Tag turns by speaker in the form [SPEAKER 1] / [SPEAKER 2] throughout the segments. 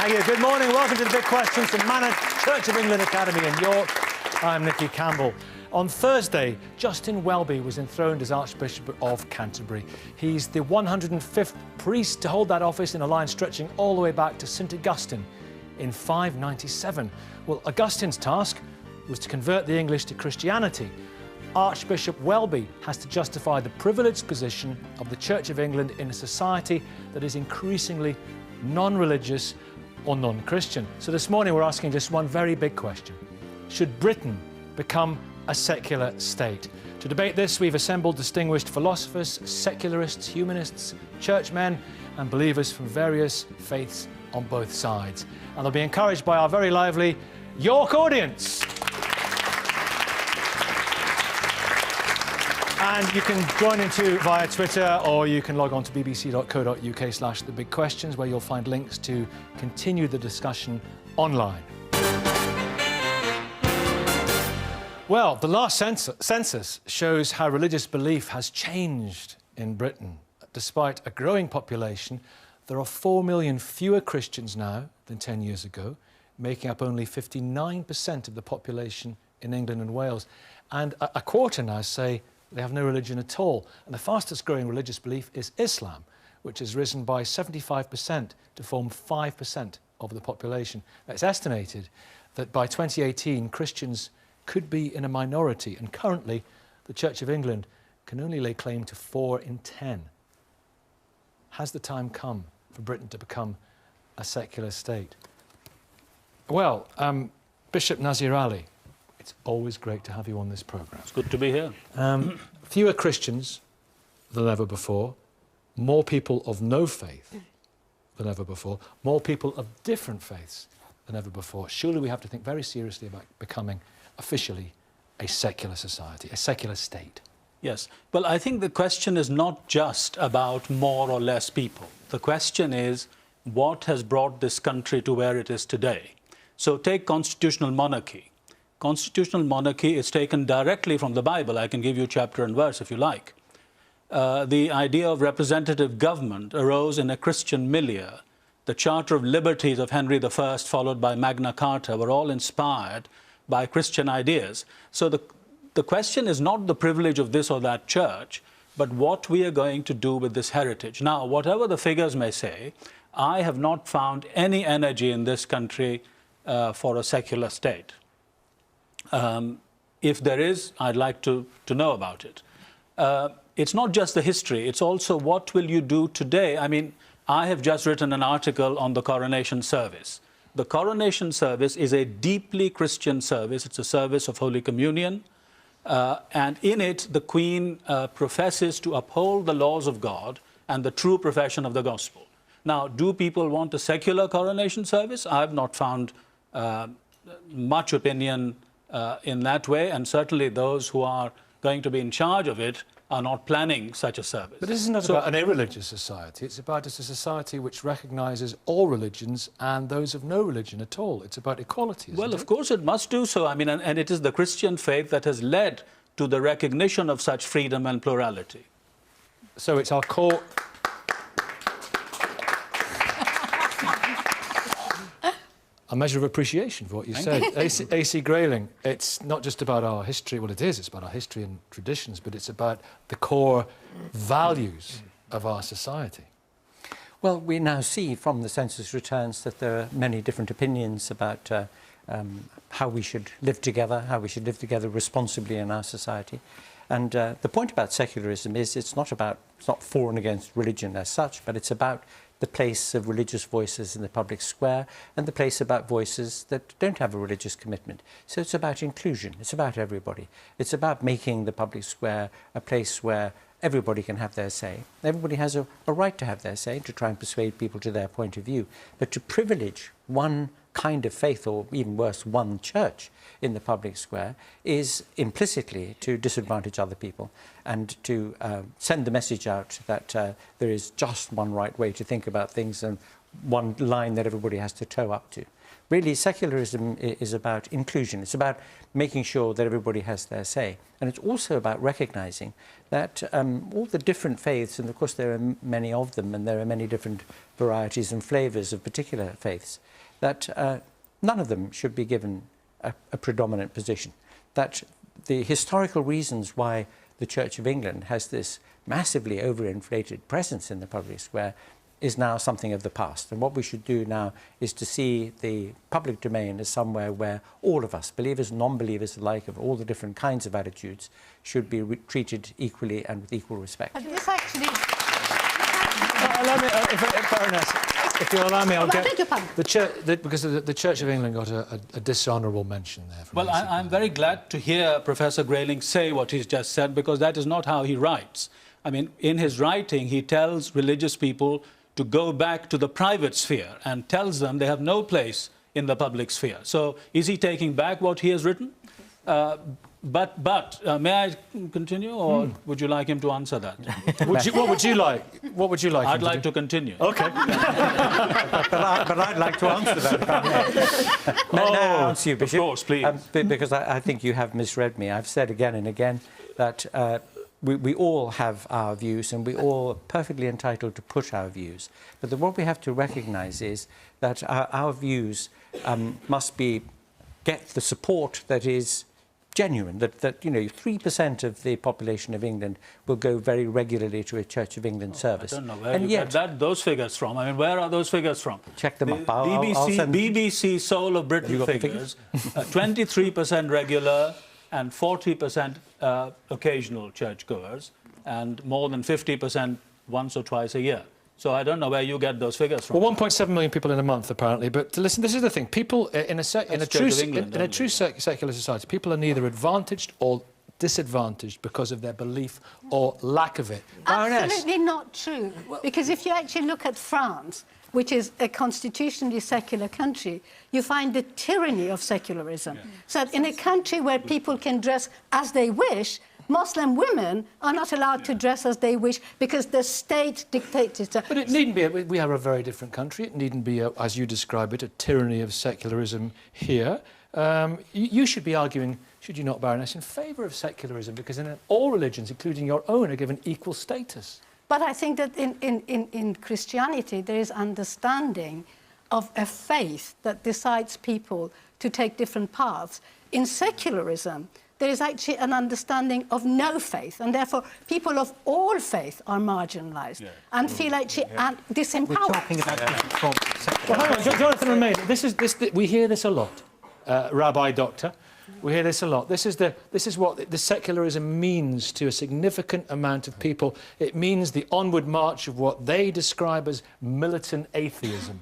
[SPEAKER 1] Thank you. Good morning. Welcome to the Big Questions from Manor Church of England Academy in York. I'm Nicky Campbell. On Thursday, Justin Welby was enthroned as Archbishop of Canterbury. He's the 105th priest to hold that office in a line stretching all the way back to St Augustine in 597. Well, Augustine's task was to convert the English to Christianity. Archbishop Welby has to justify the privileged position of the Church of England in a society that is increasingly non-religious or non-Christian. So this morning we're asking just one very big question. Should Britain become a secular state? To debate this, we've assembled distinguished philosophers, secularists, humanists, churchmen and believers from various faiths on both sides. And they'll be encouraged by our very lively York audience. And you can join in too via Twitter, or you can log on to bbc.co.uk/thebigquestions, where you'll find links to continue the discussion online. Well, the last census shows how religious belief has changed in Britain. Despite a growing population, there are 4 million fewer Christians now than 10 years ago, making up only 59% of the population in England and Wales. And a quarter now say they have no religion at all. And the fastest growing religious belief is Islam, which has risen by 75% to form 5% of the population. It's estimated that by 2018, Christians could be in a minority, and currently the Church of England can only lay claim to 4 in 10. Has the time come for Britain to become a secular state? Well, Bishop Nazir Ali, it's always great to have you on this programme.
[SPEAKER 2] It's good to be here.
[SPEAKER 1] Fewer Christians than ever before, more people of no faith than ever before, more people of different faiths than ever before. Surely we have to think very seriously about becoming officially a secular society, a secular state.
[SPEAKER 2] Yes. Well, I think the question is not just about more or less people. The question is, what has brought this country to where it is today? So take constitutional monarchy. Constitutional monarchy is taken directly from the Bible. I can give you chapter and verse if you like. The idea of representative government arose in a Christian milieu. The Charter of Liberties of Henry I, followed by Magna Carta, were all inspired by Christian ideas. So the question is not the privilege of this or that church, but what we are going to do with this heritage. Now, whatever the figures may say, I have not found any energy in this country for a secular state. If there is, I'd like to know about it. It's not just the history, it's also what will you do today. I mean, I have just written an article on the coronation service. The coronation service is a deeply Christian service. It's a service of Holy Communion. And in it, the Queen professes to uphold the laws of God and the true profession of the gospel. Now, do people want a secular coronation service? I have not found much opinion in that way, and certainly those who are going to be in charge of it are not planning such a service.
[SPEAKER 1] But this is not about an irreligious society. It's about a society which recognises all religions and those of no religion at all. It's about equality,
[SPEAKER 2] Well, of course it must do so. I mean, and it is the Christian faith that has led to the recognition of such freedom and plurality.
[SPEAKER 1] So it's our core... A measure of appreciation for what you said. A.C. Grayling, it's not just about our history, well it is, it's about our history and traditions, but it's about the core values of our society.
[SPEAKER 3] Well, we now see from the census returns that there are many different opinions about how we should live together responsibly in our society. And the point about secularism is it's not for and against religion as such, but it's about the place of religious voices in the public square and the place about voices that don't have a religious commitment. So it's about inclusion, it's about everybody. It's about making the public square a place where everybody can have their say. Everybody has a right to have their say, to try and persuade people to their point of view. But to privilege one kind of faith, or even worse, one church in the public square, is implicitly to disadvantage other people and to send the message out that there is just one right way to think about things and one line that everybody has to toe up to. Really, secularism is about inclusion. It's about making sure that everybody has their say. And it's also about recognizing that all the different faiths, and of course there are many of them, and there are many different varieties and flavors of particular faiths, that none of them should be given a predominant position. That the historical reasons why the Church of England has this massively overinflated presence in the public square is now something of the past. And what we should do now is to see the public domain as somewhere where all of us, believers and non-believers alike, of all the different kinds of attitudes, should be treated equally and with equal respect.
[SPEAKER 4] But this actually...
[SPEAKER 1] Allow me, Baroness, if you'll allow me, I'll
[SPEAKER 4] I
[SPEAKER 1] get...
[SPEAKER 4] beg your pardon.
[SPEAKER 1] Because the Church of England got a dishonourable mention there.
[SPEAKER 2] Well, I'm very glad to hear Professor Grayling say what he's just said, because that is not how he writes. I mean, in his writing, he tells religious people to go back to the private sphere and tells them they have no place in the public sphere. So is he taking back what he has written? May I continue, or would you like him to answer that?
[SPEAKER 1] What would you like? What would you like?
[SPEAKER 2] I'd like to continue.
[SPEAKER 1] Okay.
[SPEAKER 3] but I'd like to answer that. May I answer you, Bishop?
[SPEAKER 2] Of course, please.
[SPEAKER 3] Because I think you have misread me. I've said again and again that we all have our views, and we're all perfectly entitled to put our views. But what we have to recognise is that our views must get the support that is genuine. That you know, 3% of the population of England will go very regularly to a Church of England service.
[SPEAKER 2] I don't know where you get those figures from. I mean, where are those figures from?
[SPEAKER 3] Check them up.
[SPEAKER 2] BBC Soul of Britain figures, 23% regular and 40% occasional churchgoers, and more than 50% once or twice a year. So I don't know where you get those figures from.
[SPEAKER 1] Well, 1.7 million people in a month, apparently. But listen, this is the thing. People in a true secular society, people are neither advantaged or disadvantaged because of their belief or lack of it.
[SPEAKER 4] Absolutely not true. Because if you actually look at France, which is a constitutionally secular country, you find the tyranny of secularism. Yeah. So in a country where people can dress as they wish, Muslim women are not allowed to dress as they wish because the state dictates it.
[SPEAKER 1] But it needn't be. We have a very different country. It needn't be, as you describe it, a tyranny of secularism here. You should be arguing, should you not, Baroness, in favour of secularism, because in all religions, including your own, are given equal status.
[SPEAKER 4] But I think that in Christianity there is understanding of a faith that decides people to take different paths. In secularism, there is actually an understanding of no faith, and therefore people of all faith are marginalised and feel actually disempowered.
[SPEAKER 3] We're talking about different forms of secularism.
[SPEAKER 1] Well, hang on, Jonathan Remain, we hear this a lot, Rabbi Doctor. We hear this a lot. This is what the secularism means to a significant amount of people. It means the onward march of what they describe as militant atheism.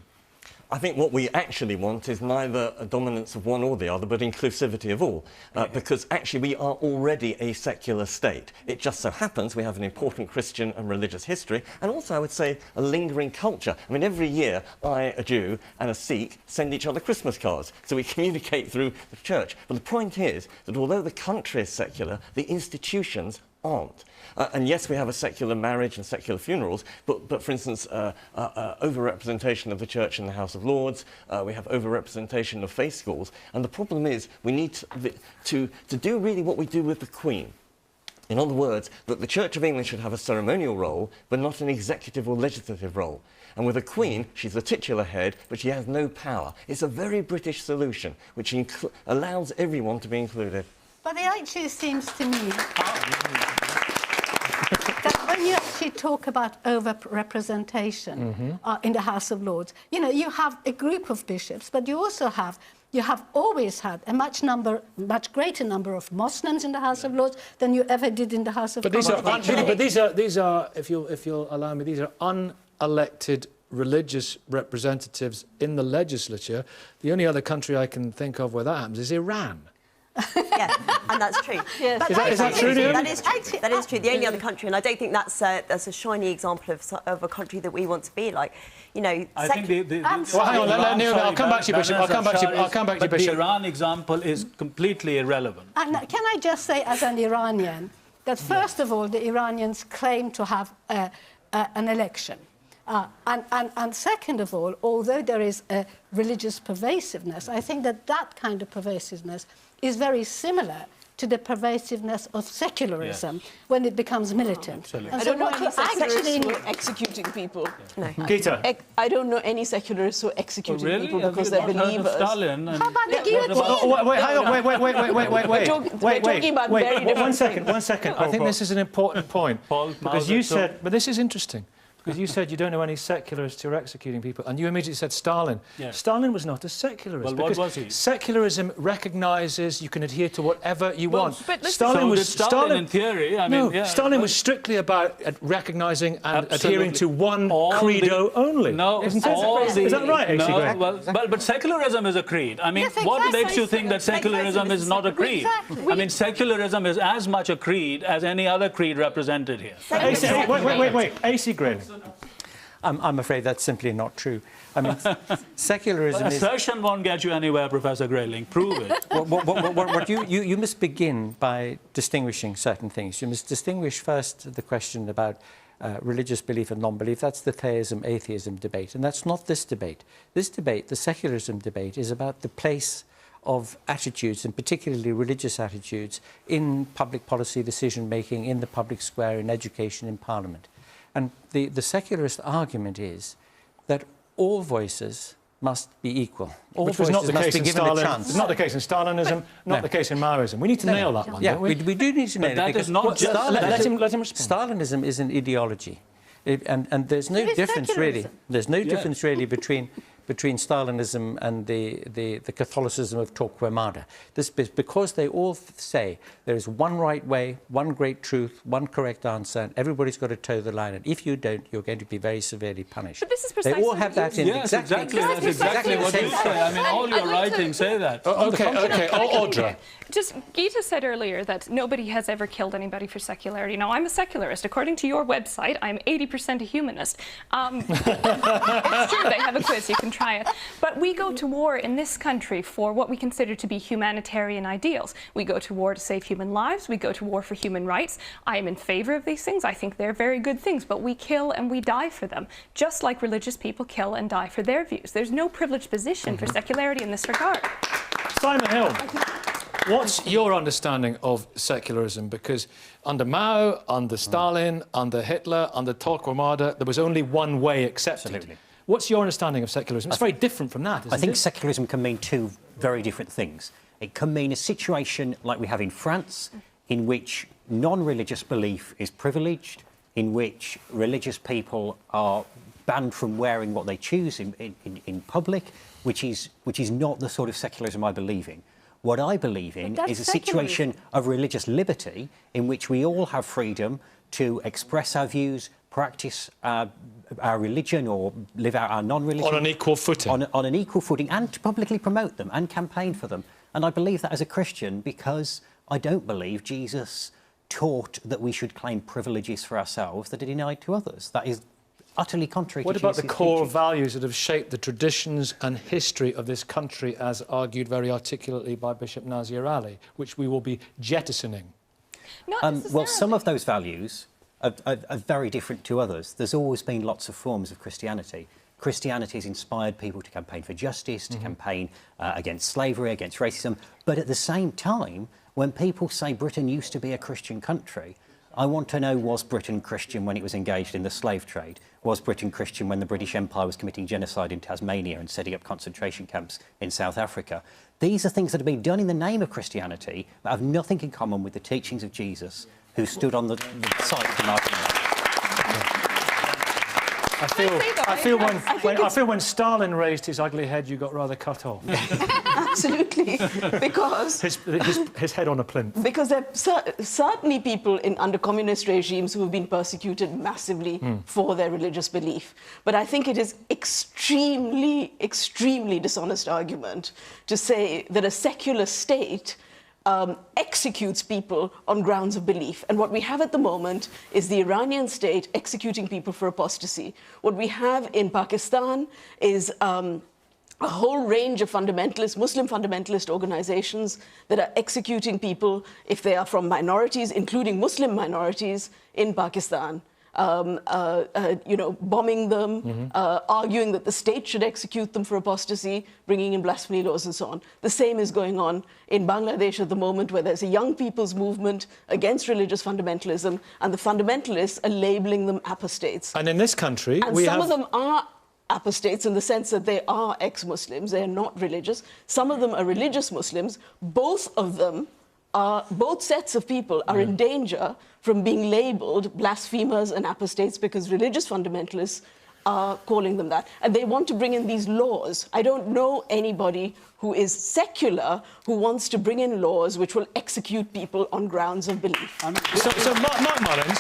[SPEAKER 5] I think what we actually want is neither a dominance of one or the other, but inclusivity of all, because actually we are already a secular state. It just so happens we have an important Christian and religious history, and also, I would say, a lingering culture. I mean, every year, a Jew, and a Sikh send each other Christmas cards, so we communicate through the church. But the point is that although the country is secular, the institutions aren't. And yes, we have a secular marriage and secular funerals, but for instance, over-representation of the church in the House of Lords, we have over-representation of faith schools, and the problem is we need to do really what we do with the Queen. In other words, that the Church of England should have a ceremonial role, but not an executive or legislative role. And with a Queen, she's the titular head, but she has no power. It's a very British solution, which allows everyone to be included.
[SPEAKER 4] But it actually seems to me that when you actually talk about over-representation in the House of Lords, you know, you have a group of bishops, but you also have always had a much greater number of Muslims in the House of Lords than you ever did in the House of Commons.
[SPEAKER 1] But these are, if you'll allow me, these are unelected religious representatives in the legislature. The only other country I can think of where that happens is Iran.
[SPEAKER 6] Yeah, and that's true.
[SPEAKER 4] Yes.
[SPEAKER 1] Is that true?
[SPEAKER 6] That is true. That is true. The only other country, and I don't think that's a shiny example of a country that we want to be like. You know,
[SPEAKER 2] I think
[SPEAKER 1] well, hang on, Neil, I'll come back to you, Bishop. I'll come back to you, Bishop.
[SPEAKER 2] The Iran example is completely irrelevant.
[SPEAKER 4] And can I just say, as an Iranian, that first of all, the Iranians claim to have an election. And second of all, although there is a religious pervasiveness, I think that that kind of pervasiveness is very similar to the pervasiveness of secularism when it becomes militant. And
[SPEAKER 7] I
[SPEAKER 4] so
[SPEAKER 7] don't know
[SPEAKER 4] what
[SPEAKER 7] any secularists
[SPEAKER 4] actually...
[SPEAKER 7] who are executing people.
[SPEAKER 6] No.
[SPEAKER 1] Gita.
[SPEAKER 7] I don't know any secularists who are executing
[SPEAKER 2] Really?
[SPEAKER 7] people
[SPEAKER 2] Have
[SPEAKER 7] because
[SPEAKER 2] you
[SPEAKER 7] they're
[SPEAKER 2] not heard of
[SPEAKER 7] believers.
[SPEAKER 2] Stalin? And
[SPEAKER 4] How about the
[SPEAKER 2] what
[SPEAKER 4] guillotine?
[SPEAKER 2] about-
[SPEAKER 1] Oh, wait, hang on, wait.
[SPEAKER 7] We're talking about very different
[SPEAKER 1] One second. I think this is an important point.
[SPEAKER 2] Paul,
[SPEAKER 1] Because you said, but this is interesting, because you said you don't know any secularists who are executing people, and you immediately said Stalin.
[SPEAKER 2] Yes.
[SPEAKER 1] Stalin was not a secularist.
[SPEAKER 2] Well, what
[SPEAKER 1] because
[SPEAKER 2] was he?
[SPEAKER 1] Secularism recognises you can adhere to whatever you want.
[SPEAKER 2] But Stalin in theory. I mean, yeah,
[SPEAKER 1] Stalin was strictly about recognising and adhering to one
[SPEAKER 2] All
[SPEAKER 1] credo only.
[SPEAKER 2] No,
[SPEAKER 1] isn't
[SPEAKER 2] all
[SPEAKER 1] it?
[SPEAKER 2] the-
[SPEAKER 1] Is that right, AC
[SPEAKER 2] No,
[SPEAKER 1] Greg?
[SPEAKER 2] but secularism is a creed. I mean,
[SPEAKER 4] Yes,
[SPEAKER 2] what
[SPEAKER 4] exactly.
[SPEAKER 2] makes you think that secularism is not a creed?
[SPEAKER 4] Exactly.
[SPEAKER 2] I mean, secularism is as much a creed as any other creed represented here.
[SPEAKER 1] Wait. AC Greg.
[SPEAKER 3] I'm afraid that's simply not true. I mean, secularism is...
[SPEAKER 2] Assertion won't get you anywhere, Professor Grayling. Prove it.
[SPEAKER 3] What you must begin by distinguishing certain things. You must distinguish first the question about religious belief and non-belief. That's the theism-atheism debate, and that's not this debate. This debate, the secularism debate, is about the place of attitudes, and particularly religious attitudes, in public policy decision-making, in the public square, in education, in Parliament. And the secularist argument is that all voices must be equal. All
[SPEAKER 1] Which was
[SPEAKER 3] voices
[SPEAKER 1] not the
[SPEAKER 3] must
[SPEAKER 1] case
[SPEAKER 3] be
[SPEAKER 1] in
[SPEAKER 3] given
[SPEAKER 1] Stalin.
[SPEAKER 3] a chance.
[SPEAKER 1] It's not the case in Stalinism, not the case in Maoism. We need to nail that one,
[SPEAKER 3] Yeah,
[SPEAKER 1] don't we?
[SPEAKER 3] we do need to nail it.
[SPEAKER 2] that
[SPEAKER 3] because
[SPEAKER 2] is not just-
[SPEAKER 1] Let him respond.
[SPEAKER 3] Stalinism is an ideology. And there's no
[SPEAKER 4] It is
[SPEAKER 3] difference really.
[SPEAKER 4] secularism.
[SPEAKER 3] There's no difference really between Stalinism and the Catholicism of Torquemada. This because they all say there is one right way, one great truth, one correct answer, and everybody's got to toe the line. And if you don't, you're going to be very severely punished.
[SPEAKER 8] But this is
[SPEAKER 3] They
[SPEAKER 8] precisely
[SPEAKER 3] all have that in
[SPEAKER 2] Yes, exactly. That's exactly what you say. I mean, all your writings say that.
[SPEAKER 1] Okay. Audra.
[SPEAKER 8] Just Gita said earlier that nobody has ever killed anybody for secularity. Now, I'm a secularist. According to your website, I'm 80% a humanist. It's true, they have a quiz, you can try it. But we go to war in this country for what we consider to be humanitarian ideals. We go to war to save human lives. We go to war for human rights. I am in favor of these things. I think they're very good things, but we kill and we die for them, just like religious people kill and die for their views. There's no privileged position for secularity in this regard.
[SPEAKER 1] Simon Hill. What's your understanding of secularism? Because under Mao, under Stalin, under Hitler, under Torquemada, there was only one way accepted.
[SPEAKER 9] Absolutely.
[SPEAKER 1] What's your understanding of secularism? It's very different from that, isn't
[SPEAKER 9] I think
[SPEAKER 1] it?
[SPEAKER 9] secularism can mean two very different things. It can mean a situation like we have in France, in which non-religious belief is privileged, in which religious people are banned from wearing what they choose in public, which is not the sort of secularism I believe in. What I believe in is a situation of religious liberty in which we all have freedom to express our views, practice our religion or live out our non-religion.
[SPEAKER 1] On an equal footing.
[SPEAKER 9] On an equal footing, and to publicly promote them and campaign for them. And I believe that as a Christian because I don't believe Jesus taught that we should claim privileges for ourselves that are denied to others. That is utterly contrary
[SPEAKER 1] What
[SPEAKER 9] to
[SPEAKER 1] about the
[SPEAKER 9] Jesus'
[SPEAKER 1] core
[SPEAKER 9] teaching.
[SPEAKER 1] values that have shaped the traditions and history of this country, as argued very articulately by Bishop Nazir Ali, which we will be jettisoning?
[SPEAKER 8] Not
[SPEAKER 9] Well,
[SPEAKER 8] necessarily.
[SPEAKER 9] some of those values are very different to others. There's always been lots of forms of Christianity. Christianity has inspired people to campaign for justice, to campaign against slavery, against racism. But at the same time, when people say Britain used to be a Christian country, I want to know, was Britain Christian when it was engaged in the slave trade? Was Britain Christian when the British Empire was committing genocide in Tasmania and setting up concentration camps in South Africa? These are things that have been done in the name of Christianity, but have nothing in common with the teachings of Jesus, who stood on the side of the martyrdom.
[SPEAKER 1] I feel when Stalin raised his ugly head, you got rather cut off.
[SPEAKER 7] Absolutely, because
[SPEAKER 1] his head on a plinth.
[SPEAKER 7] because there are certainly people under communist regimes who have been persecuted massively for their religious belief. But I think it is extremely, extremely dishonest argument to say that a secular state executes people on grounds of belief. And what we have at the moment is the Iranian state executing people for apostasy. What we have in Pakistan is a whole range of fundamentalist, Muslim fundamentalist organizations that are executing people if they are from minorities, including Muslim minorities in Pakistan. bombing them, arguing that the state should execute them for apostasy, bringing in blasphemy laws and so on. The same is going on in Bangladesh at the moment, where there's a young people's movement against religious fundamentalism, and the fundamentalists are labeling them apostates.
[SPEAKER 1] And in this country,
[SPEAKER 7] and some of them are apostates in the sense that they are ex-Muslims, they are not religious. Some of them are religious Muslims. Both of them are, both sets of people are in danger from being labelled blasphemers and apostates because religious fundamentalists are calling them that. And they want to bring in these laws. I don't know anybody who is secular who wants to bring in laws which will execute people on grounds of belief.
[SPEAKER 1] So Mark Mullins,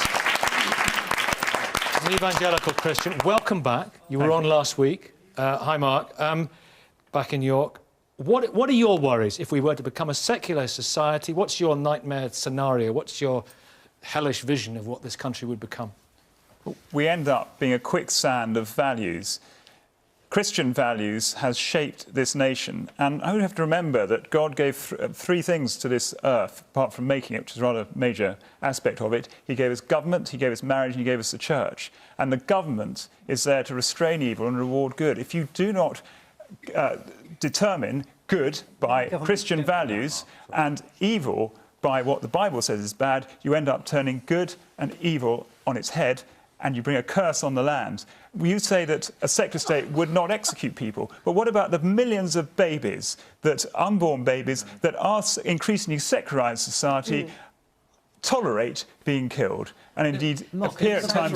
[SPEAKER 1] an evangelical Christian, welcome back. You were on last week. Hi, Mark. Back in York. What are your worries if we were to become a secular society? What's your nightmare scenario? What's your hellish vision of what this country would become?
[SPEAKER 10] We end up being a quicksand of values. Christian values has shaped this nation, and I would have to remember that God gave three things to this earth, apart from making it, which is a rather major aspect of it. He gave us government, he gave us marriage, and he gave us the church. And the government is there to restrain evil and reward good. If you do not determine good by Christian values and evil by what the Bible says is bad, you end up turning good and evil on its head, and you bring a curse on the land. You say that a secular state would not execute people, but what about the millions of babies, unborn babies, that our increasingly secularised society tolerate being killed, and indeed appear at times...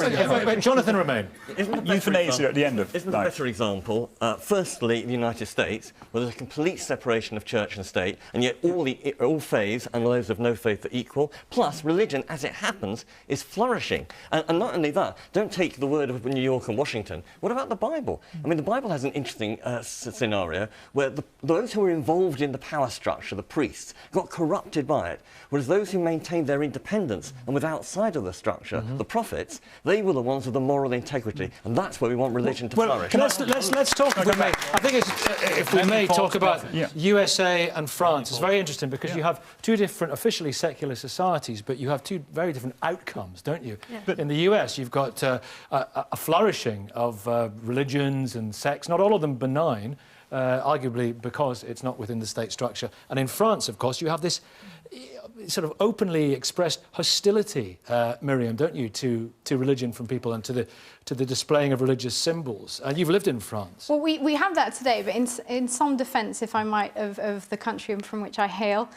[SPEAKER 1] Jonathan Romain.
[SPEAKER 10] Euthanasia at the end of
[SPEAKER 5] Isn't a better example, firstly, the United States, where there's a complete separation of church and state, and yet all faiths and those of no faith are equal, plus religion, as it happens, is flourishing. And not only that, don't take the word of New York and Washington. What about the Bible? I mean, the Bible has an interesting scenario where those who were involved in the power structure, the priests, got corrupted by it, whereas those who maintained their independence and was outside of the structure, the prophets, they were the ones with the moral integrity, and that's where we want religion to flourish.
[SPEAKER 1] Let's talk, if we may. I think if we may talk about USA and France. It's very interesting because you have two different officially secular societies, but you have two very different outcomes, don't you? Yeah. In the US, you've got a flourishing of religions and sects, not all of them benign, arguably because it's not within the state structure. And in France, of course, you have this sort of openly expressed hostility, Miriam, don't you, to religion from people and to the displaying of religious symbols. And you've lived in France.
[SPEAKER 11] Well, we have that today, but in some defence, if I might, of the country from which I hail,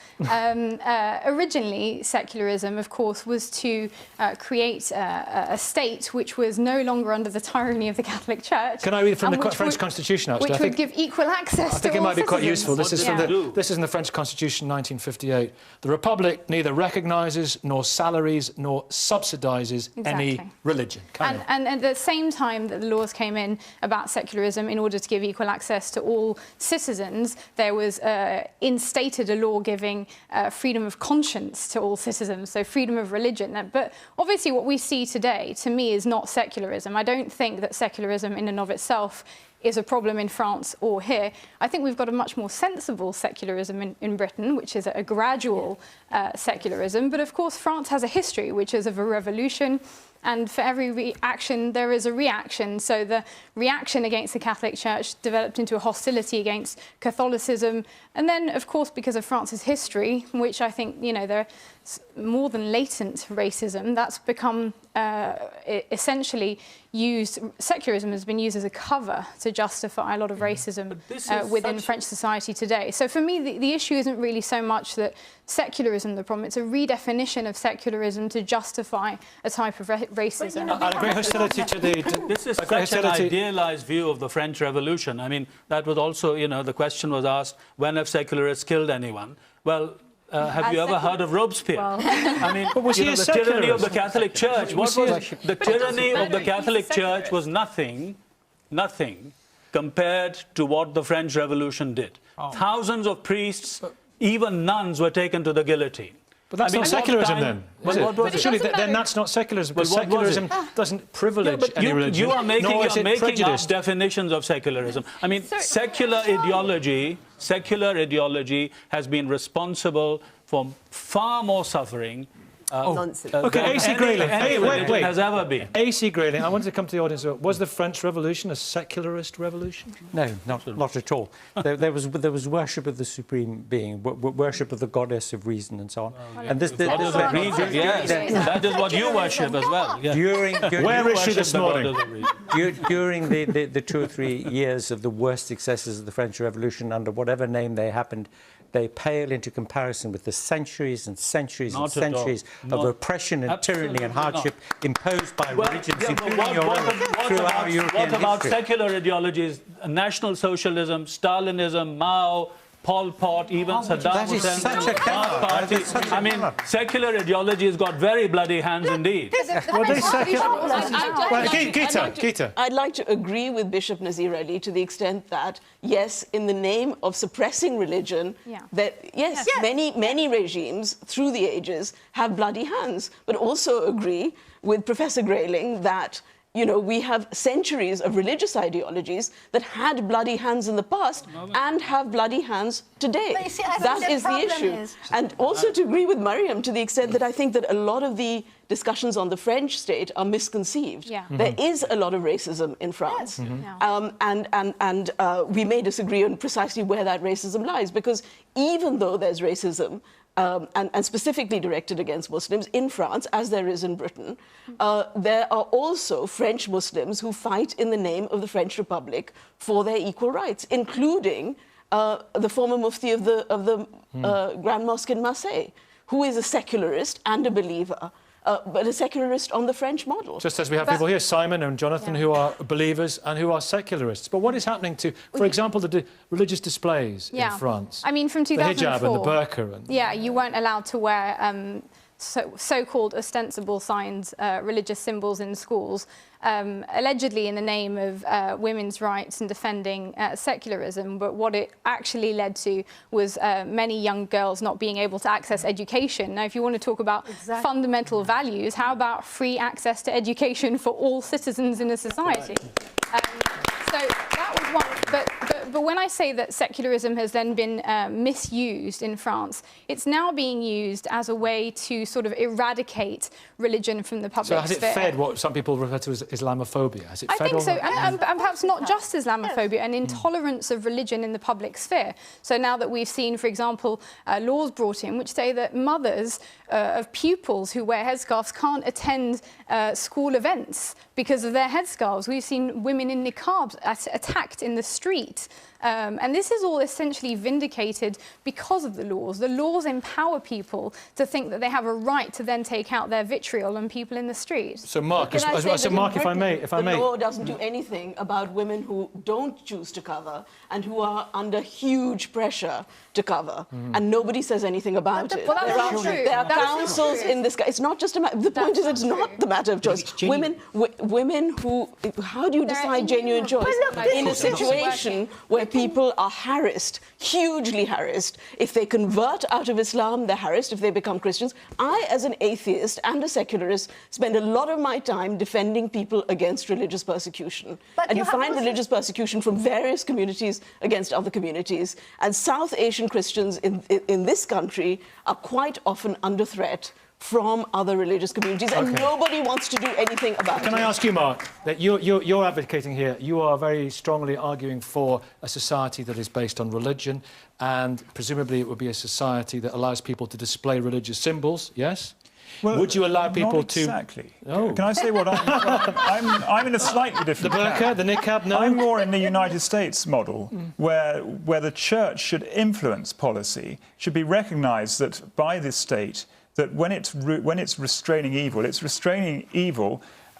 [SPEAKER 11] originally secularism, of course, was to create a state which was no longer under the tyranny of the Catholic Church.
[SPEAKER 1] Can I read from the French Constitution, actually?
[SPEAKER 11] Which would give equal access to all citizens.
[SPEAKER 1] I think it might be quite useful. This is in the French Constitution, 1958. The Republic neither recognises nor salaries nor subsidises any religion.
[SPEAKER 11] And at the same time that the laws came in about secularism, in order to give equal access to all citizens, there was instated a law giving freedom of conscience to all citizens, so freedom of religion. But obviously what we see today, to me, is not secularism. I don't think that secularism in and of itself is a problem in France or here. I think we've got a much more sensible secularism in Britain, which is a gradual secularism. But of course, France has a history, which is of a revolution. And for every reaction, there is a reaction. So the reaction against the Catholic Church developed into a hostility against Catholicism. And then, of course, because of France's history, which I think, there's more than latent racism, that's become essentially used, secularism has been used as a cover to justify a lot of racism within French society today. So for me, the issue isn't really so much that secularism the problem, it's a redefinition of secularism to justify a type of racism.
[SPEAKER 1] A great hostility to the...
[SPEAKER 2] This is such an idealised view of the French Revolution. I mean, that was also, the question was asked, when have secularists killed anyone? Well, have you ever heard of Robespierre? Well, I mean, the tyranny of the Catholic Church. The tyranny of the Catholic Church was nothing compared to what the French Revolution did. Thousands of priests, even nuns, were taken to the guillotine.
[SPEAKER 1] But that's not secularism then, is it? Surely then that's not secularism, because secularism doesn't privilege any religion.
[SPEAKER 2] You are making up definitions of secularism. I mean, secular ideology has been responsible for far more suffering
[SPEAKER 6] Nonsense.
[SPEAKER 1] OK, AC Grayling.
[SPEAKER 2] Any religion has ever been.
[SPEAKER 1] AC Grayling, I wanted to come to the audience. Was the French Revolution a secularist revolution?
[SPEAKER 3] No, not at all. there was worship of the supreme being, worship of the goddess of reason, and so on. And this
[SPEAKER 2] That is what you worship as well. Yeah.
[SPEAKER 1] Where is she this morning?
[SPEAKER 3] During the 2 or 3 years of the worst successes of the French Revolution, under whatever name they happened, they pale into comparison with the centuries and centuries and centuries of oppression and tyranny and hardship imposed by religions, including your own, through our European
[SPEAKER 2] What about
[SPEAKER 3] history.
[SPEAKER 2] secular ideologies? National Socialism, Stalinism, Mao, Pol Pot, even Saddam Hussein, Party. I mean, secular ideology has got very bloody hands indeed.
[SPEAKER 7] I'd like to agree with Bishop Nazir Ali to the extent that, yes, in the name of suppressing religion, many regimes through the ages have bloody hands, but also agree with Professor Grayling that we have centuries of religious ideologies that had bloody hands in the past and have bloody hands today. That is the issue. And also to agree with Mariam to the extent that I think that a lot of the discussions on the French state are misconceived. There is a lot of racism in France. And we may disagree on precisely where that racism lies, because even though there's racism, and specifically directed against Muslims in France, as there is in Britain, there are also French Muslims who fight in the name of the French Republic for their equal rights, including the former Mufti of the Grand Mosque in Marseille, who is a secularist and a believer, but a secularist on the French model.
[SPEAKER 1] Just as we have people here, Simon and Jonathan, who are believers and who are secularists. But what is happening to, for example, the religious displays in France?
[SPEAKER 11] I mean, from 2004...
[SPEAKER 1] The hijab and the burqa. And...
[SPEAKER 11] Yeah, you weren't allowed to wear so-called ostensible signs, religious symbols in schools, allegedly in the name of women's rights and defending secularism. But what it actually led to was many young girls not being able to access education. Now, if you want to talk about fundamental values, how about free access to education for all citizens in a society? So that was one. But when I say that secularism has then been misused in France, it's now being used as a way to sort of eradicate religion from the public sphere.
[SPEAKER 1] So has it fed what some people refer to as Islamophobia? Has it fed
[SPEAKER 11] I think so, and perhaps not just Islamophobia, an intolerance of religion in the public sphere. So now that we've seen, for example, laws brought in which say that mothers of pupils who wear headscarves can't attend school events because of their headscarves. We've seen women in niqabs attacked in the street. And this is all essentially vindicated because of the laws. The laws empower people to think that they have a right to then take out their vitriol on people in the street.
[SPEAKER 1] So, Mark, if I may...
[SPEAKER 7] The law doesn't do anything about women who don't choose to cover and who are under huge pressure to cover. And nobody says anything about it.
[SPEAKER 11] Well, that's true.
[SPEAKER 7] There are councils in this... It's not just a matter... The point is it's not the matter of choice. Women who... How do you decide genuine choice? In a situation where people are harassed, hugely harassed. If they convert out of Islam, they're harassed. If they become Christians, I, as an atheist and a secularist, spend a lot of my time defending people against religious persecution. And you find religious persecution from various communities against other communities. And South Asian Christians in this country are quite often under threat from other religious communities, and nobody wants to do anything about it.
[SPEAKER 1] Can I ask you, Mark, that you're advocating here, you are very strongly arguing for a society that is based on religion, and presumably it would be a society that allows people to display religious symbols, yes?
[SPEAKER 10] Well,
[SPEAKER 1] would you allow people
[SPEAKER 10] not exactly. Can I say what I'm in a slightly different
[SPEAKER 1] The burqa, the niqab, no?
[SPEAKER 10] I'm more in the United States model, where the church should influence policy, should be recognised that by the state, that when it's restraining evil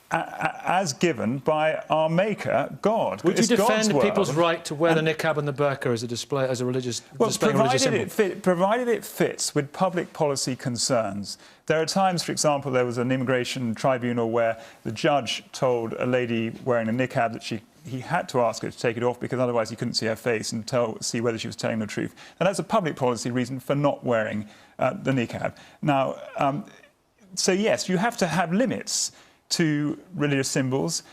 [SPEAKER 10] as given by our Maker, God.
[SPEAKER 1] Would you defend people's right to wear the niqab and the burqa as a display, as a religious symbol?
[SPEAKER 10] Provided it fits with public policy concerns. There are times, for example, there was an immigration tribunal where the judge told a lady wearing a niqab that he had to ask her to take it off because otherwise he couldn't see her face and see whether she was telling the truth. And that's a public policy reason for not wearing the niqab. Now, so yes, you have to have limits to religious symbols.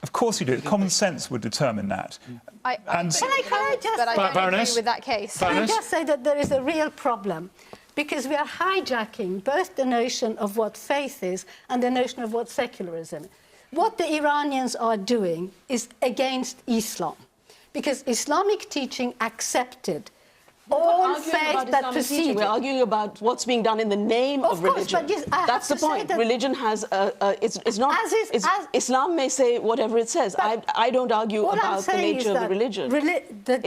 [SPEAKER 10] Of course you do. Common sense would determine that.
[SPEAKER 4] Can I just
[SPEAKER 11] agree with that case.
[SPEAKER 4] Can I just say that there is a real problem because we are hijacking both the notion of what faith is and the notion of what secularism is. What the Iranians are doing is against Islam, because Islamic teaching accepted all faith that preceded.
[SPEAKER 7] We're arguing about what's being done in the name of religion.
[SPEAKER 4] But yes, I
[SPEAKER 7] that's
[SPEAKER 4] have
[SPEAKER 7] the
[SPEAKER 4] to say
[SPEAKER 7] point.
[SPEAKER 4] that
[SPEAKER 7] Religion has it's not. Islam may say whatever it says. I don't argue about the nature of the religion.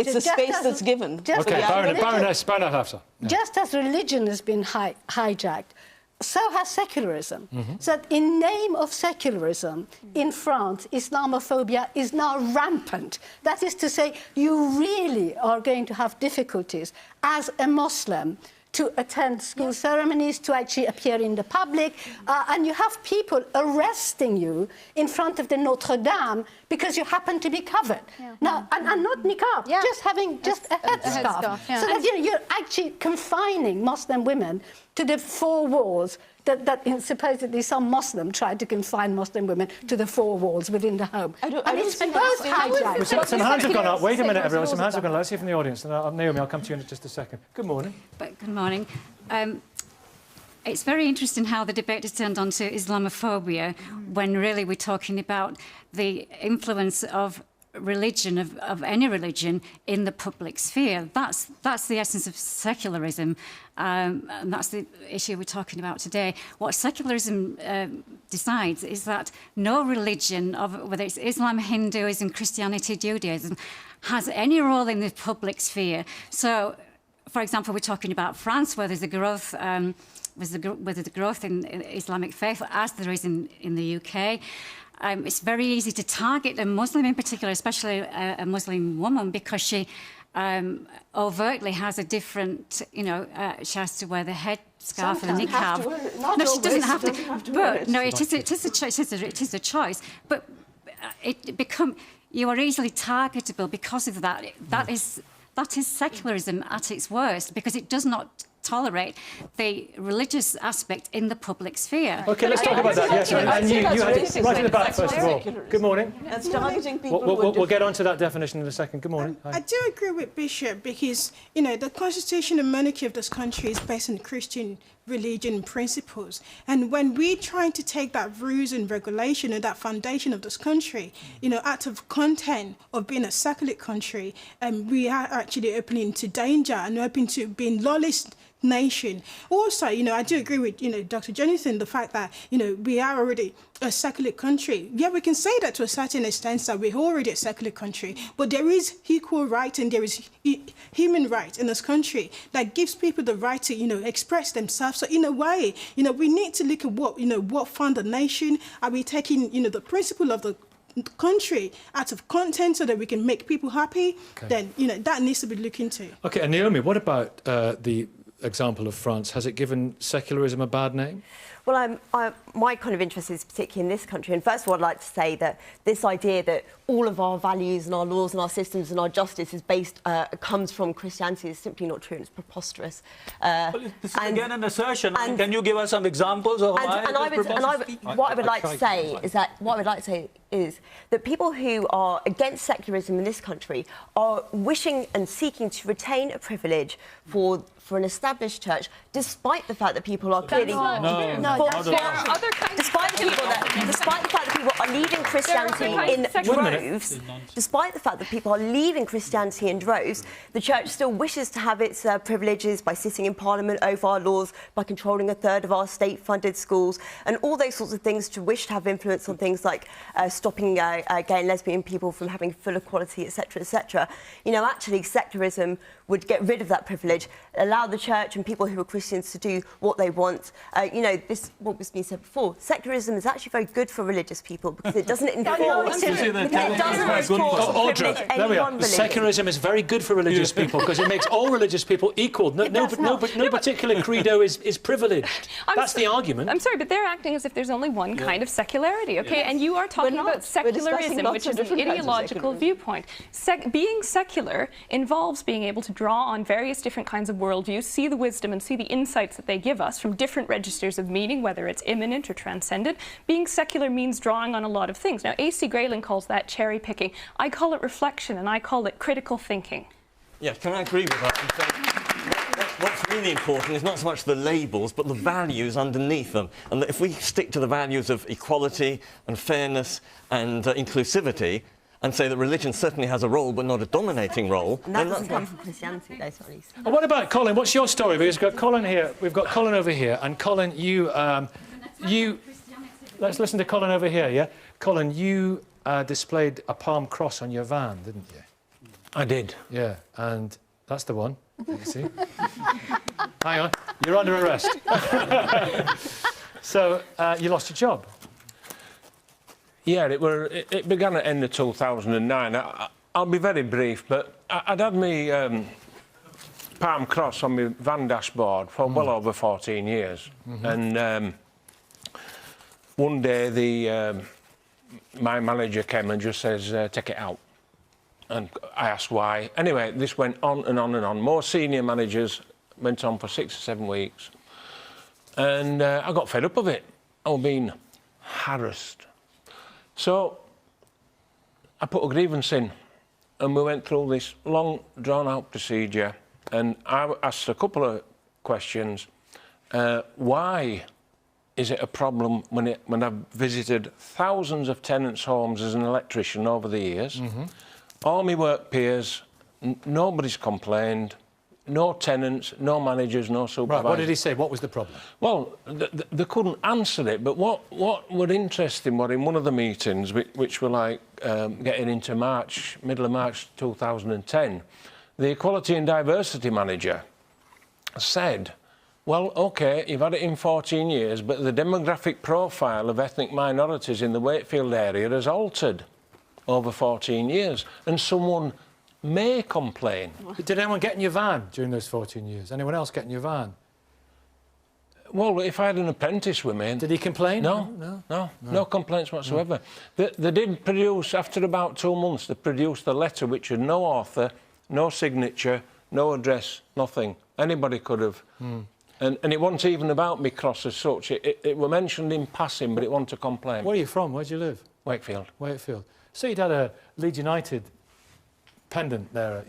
[SPEAKER 7] It's the space that's given.
[SPEAKER 1] Okay, Baroness Hafsa. Yeah.
[SPEAKER 4] Just as religion has been hijacked, so has secularism. So that in name of secularism, in France, Islamophobia is now rampant. That is to say, you really are going to have difficulties as a Muslim to attend school ceremonies, to actually appear in the public, and you have people arresting you in front of the Notre Dame because you happen to be covered. Now, and not niqab, just having just a headscarf. So that you're actually confining Muslim women to the four walls that supposedly some Muslim tried to confine Muslim women to the four walls within the home. It's both hijacked.
[SPEAKER 1] Some hands have gone up. Wait a minute, everyone. Some hands have gone up. Let's hear from the audience. Naomi, I'll come to you in just a second. Good morning.
[SPEAKER 12] Good morning. It's very interesting how the debate has turned on to Islamophobia when really we're talking about the influence of religion, of any religion, in the public sphere. That's the essence of secularism, and that's the issue we're talking about today. What secularism decides is that no religion, whether it's Islam, Hinduism, Christianity, Judaism, has any role in the public sphere. So, for example, we're talking about France, where there's a growth, whether the growth in Islamic faith, as there is in the UK. It's very easy to target a Muslim in particular, especially a Muslim woman, because she overtly has a different, she has to wear the headscarf and the niqab.
[SPEAKER 7] No, she doesn't have to.
[SPEAKER 12] But no, it is a choice. But you are easily targetable because of that. That is secularism at its worst, because it does not tolerate the religious aspect in the public sphere.
[SPEAKER 1] OK, let's talk about that. Yes, and you had it right at the back, first of all. Good morning.
[SPEAKER 7] That's targeting people.
[SPEAKER 1] We'll get on to that definition in a second. Good morning.
[SPEAKER 13] I do agree with Bishop, because, the constitution and monarchy of this country is based on Christian religion and principles. And when we're trying to take that rules and regulation and that foundation of this country, out of content of being a secular country, we are actually opening to danger and open to being lawless nation. Also, I do agree with, Dr. Jonathan, the fact that, we are already a secular country. Yeah, we can say that to a certain extent, that we're already a secular country, but there is equal right and there is human right in this country that gives people the right to, express themselves. So in a way, we need to look at what fund the nation. Are we taking, the principle of the country out of content so that we can make people happy? Okay. Then, that needs to be looked into.
[SPEAKER 1] OK, and Naomi, what about the example of France? Has it given secularism a bad name?
[SPEAKER 6] Well, my kind of interest is particularly in this country. And first of all, I'd like to say that this idea that all of our values and our laws and our systems and our justice is comes from Christianity is simply not true, and it's preposterous.
[SPEAKER 2] Well, this is again an assertion. Can you give us some examples of why
[SPEAKER 6] what I would like to say is that people who are against secularism in this country are wishing and seeking to retain a privilege for an established church, despite the fact that people are clearly despite the fact that people are leaving Christianity in droves, despite the fact that people are leaving Christianity in droves, the church still wishes to have its privileges by sitting in Parliament over our laws, by controlling a third of our state-funded schools, and all those sorts of things, to wish to have influence on things like stopping gay and lesbian people from having full equality, etc., etc. Actually, secularism would get rid of that privilege, allow the church and people who are Christians to do what they want. What was being said before, secularism is actually very good for religious people because it doesn't enforce
[SPEAKER 1] Secularism is very good for religious people because it makes all religious people equal. No particular credo is privileged. That's the argument.
[SPEAKER 8] I'm sorry, but they're acting as if there's only one kind of secularity, OK? And you are talking about secularism, which is an ideological viewpoint. Being secular involves being able to draw on various different kinds of worldviews, see the wisdom and see the insights that they give us from different registers of meaning, whether it's immanent or transcendent. Being secular means drawing on a lot of things. Now, A.C. Grayling calls that cherry picking. I call it reflection, and I call it critical thinking.
[SPEAKER 5] Yeah, can I agree with that? what's really important is not so much the labels, but the values underneath them. And that if we stick to the values of equality and fairness and inclusivity, and say that religion certainly has a role, but not a dominating role.
[SPEAKER 6] And that doesn't come from Christianity, though, sorry.
[SPEAKER 1] Well, what about Colin? What's your story? Because we've got Colin here. We've got Colin over here, and Colin, you. Let's listen to Colin over here. Yeah, Colin, you displayed a palm cross on your van, didn't you?
[SPEAKER 14] I did.
[SPEAKER 1] Yeah, and that's the one. You see? Hang on, you're under arrest. So you lost your job.
[SPEAKER 14] Yeah, it began at the end of 2009. I'll be very brief, but I'd had my palm cross on my van dashboard for well over 14 years. And one day my manager came and just says, take it out. And I asked why. Anyway, this went on and on and on. More senior managers went on for 6 or 7 weeks. And I got fed up of it. I was being harassed. So I put a grievance in, and we went through this long, drawn-out procedure, and I asked a couple of questions. Why is it a problem when I've visited thousands of tenants' homes as an electrician over the years? All my work peers, nobody's complained. No tenants, no managers, no supervisors.
[SPEAKER 1] Right, what did he say? What was the problem?
[SPEAKER 14] Well, they couldn't answer it, but what were interesting were in one of the meetings, which were like getting into March, middle of March 2010, the Equality and Diversity Manager said, well, OK, you've had it in 14 years, but the demographic profile of ethnic minorities in the Wakefield area has altered over 14 years, and someone may complain.
[SPEAKER 1] Did anyone get in your van during those 14 years? Anyone else get in your van?
[SPEAKER 14] Well, if I had an apprentice with me...
[SPEAKER 1] Did he complain?
[SPEAKER 14] No complaints whatsoever. They did produce, after about 2 months, they produced a letter which had no author, no signature, no address, nothing. Anybody could have. And it wasn't even about me cross as such. It were mentioned in passing, but it wasn't a complaint.
[SPEAKER 1] Where are you from? Where do you live?
[SPEAKER 14] Wakefield.
[SPEAKER 1] Wakefield. So you'd had a Leeds United pendant there,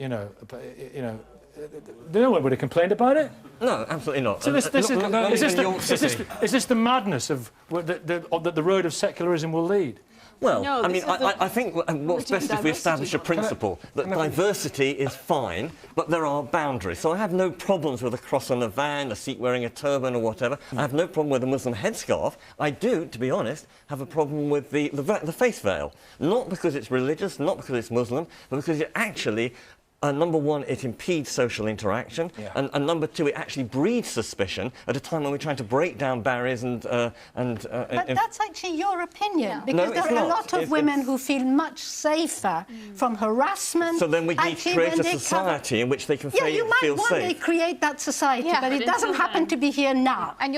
[SPEAKER 1] no one would have complained about it?
[SPEAKER 5] No, absolutely not.
[SPEAKER 1] So is this the madness of that the road of secularism will lead?
[SPEAKER 5] Well,
[SPEAKER 7] No,
[SPEAKER 5] I mean, I think what's best if we establish a principle that diversity is fine, but there are boundaries. So I have no problems with a cross on a van, a Sikh wearing a turban or whatever. I have no problem with a Muslim headscarf. I do, to be honest, have a problem with the face veil. Not because it's religious, not because it's Muslim, but because it actually... number one, it impedes social interaction, and number two, it actually breeds suspicion at a time when we're trying to break down barriers
[SPEAKER 4] But that's actually your opinion, because there are a lot of women who feel much safer from harassment.
[SPEAKER 5] So then we need to create a society in which they can feel safe.
[SPEAKER 4] Yeah, you might one day create that society, but it doesn't happen to be here now.
[SPEAKER 11] And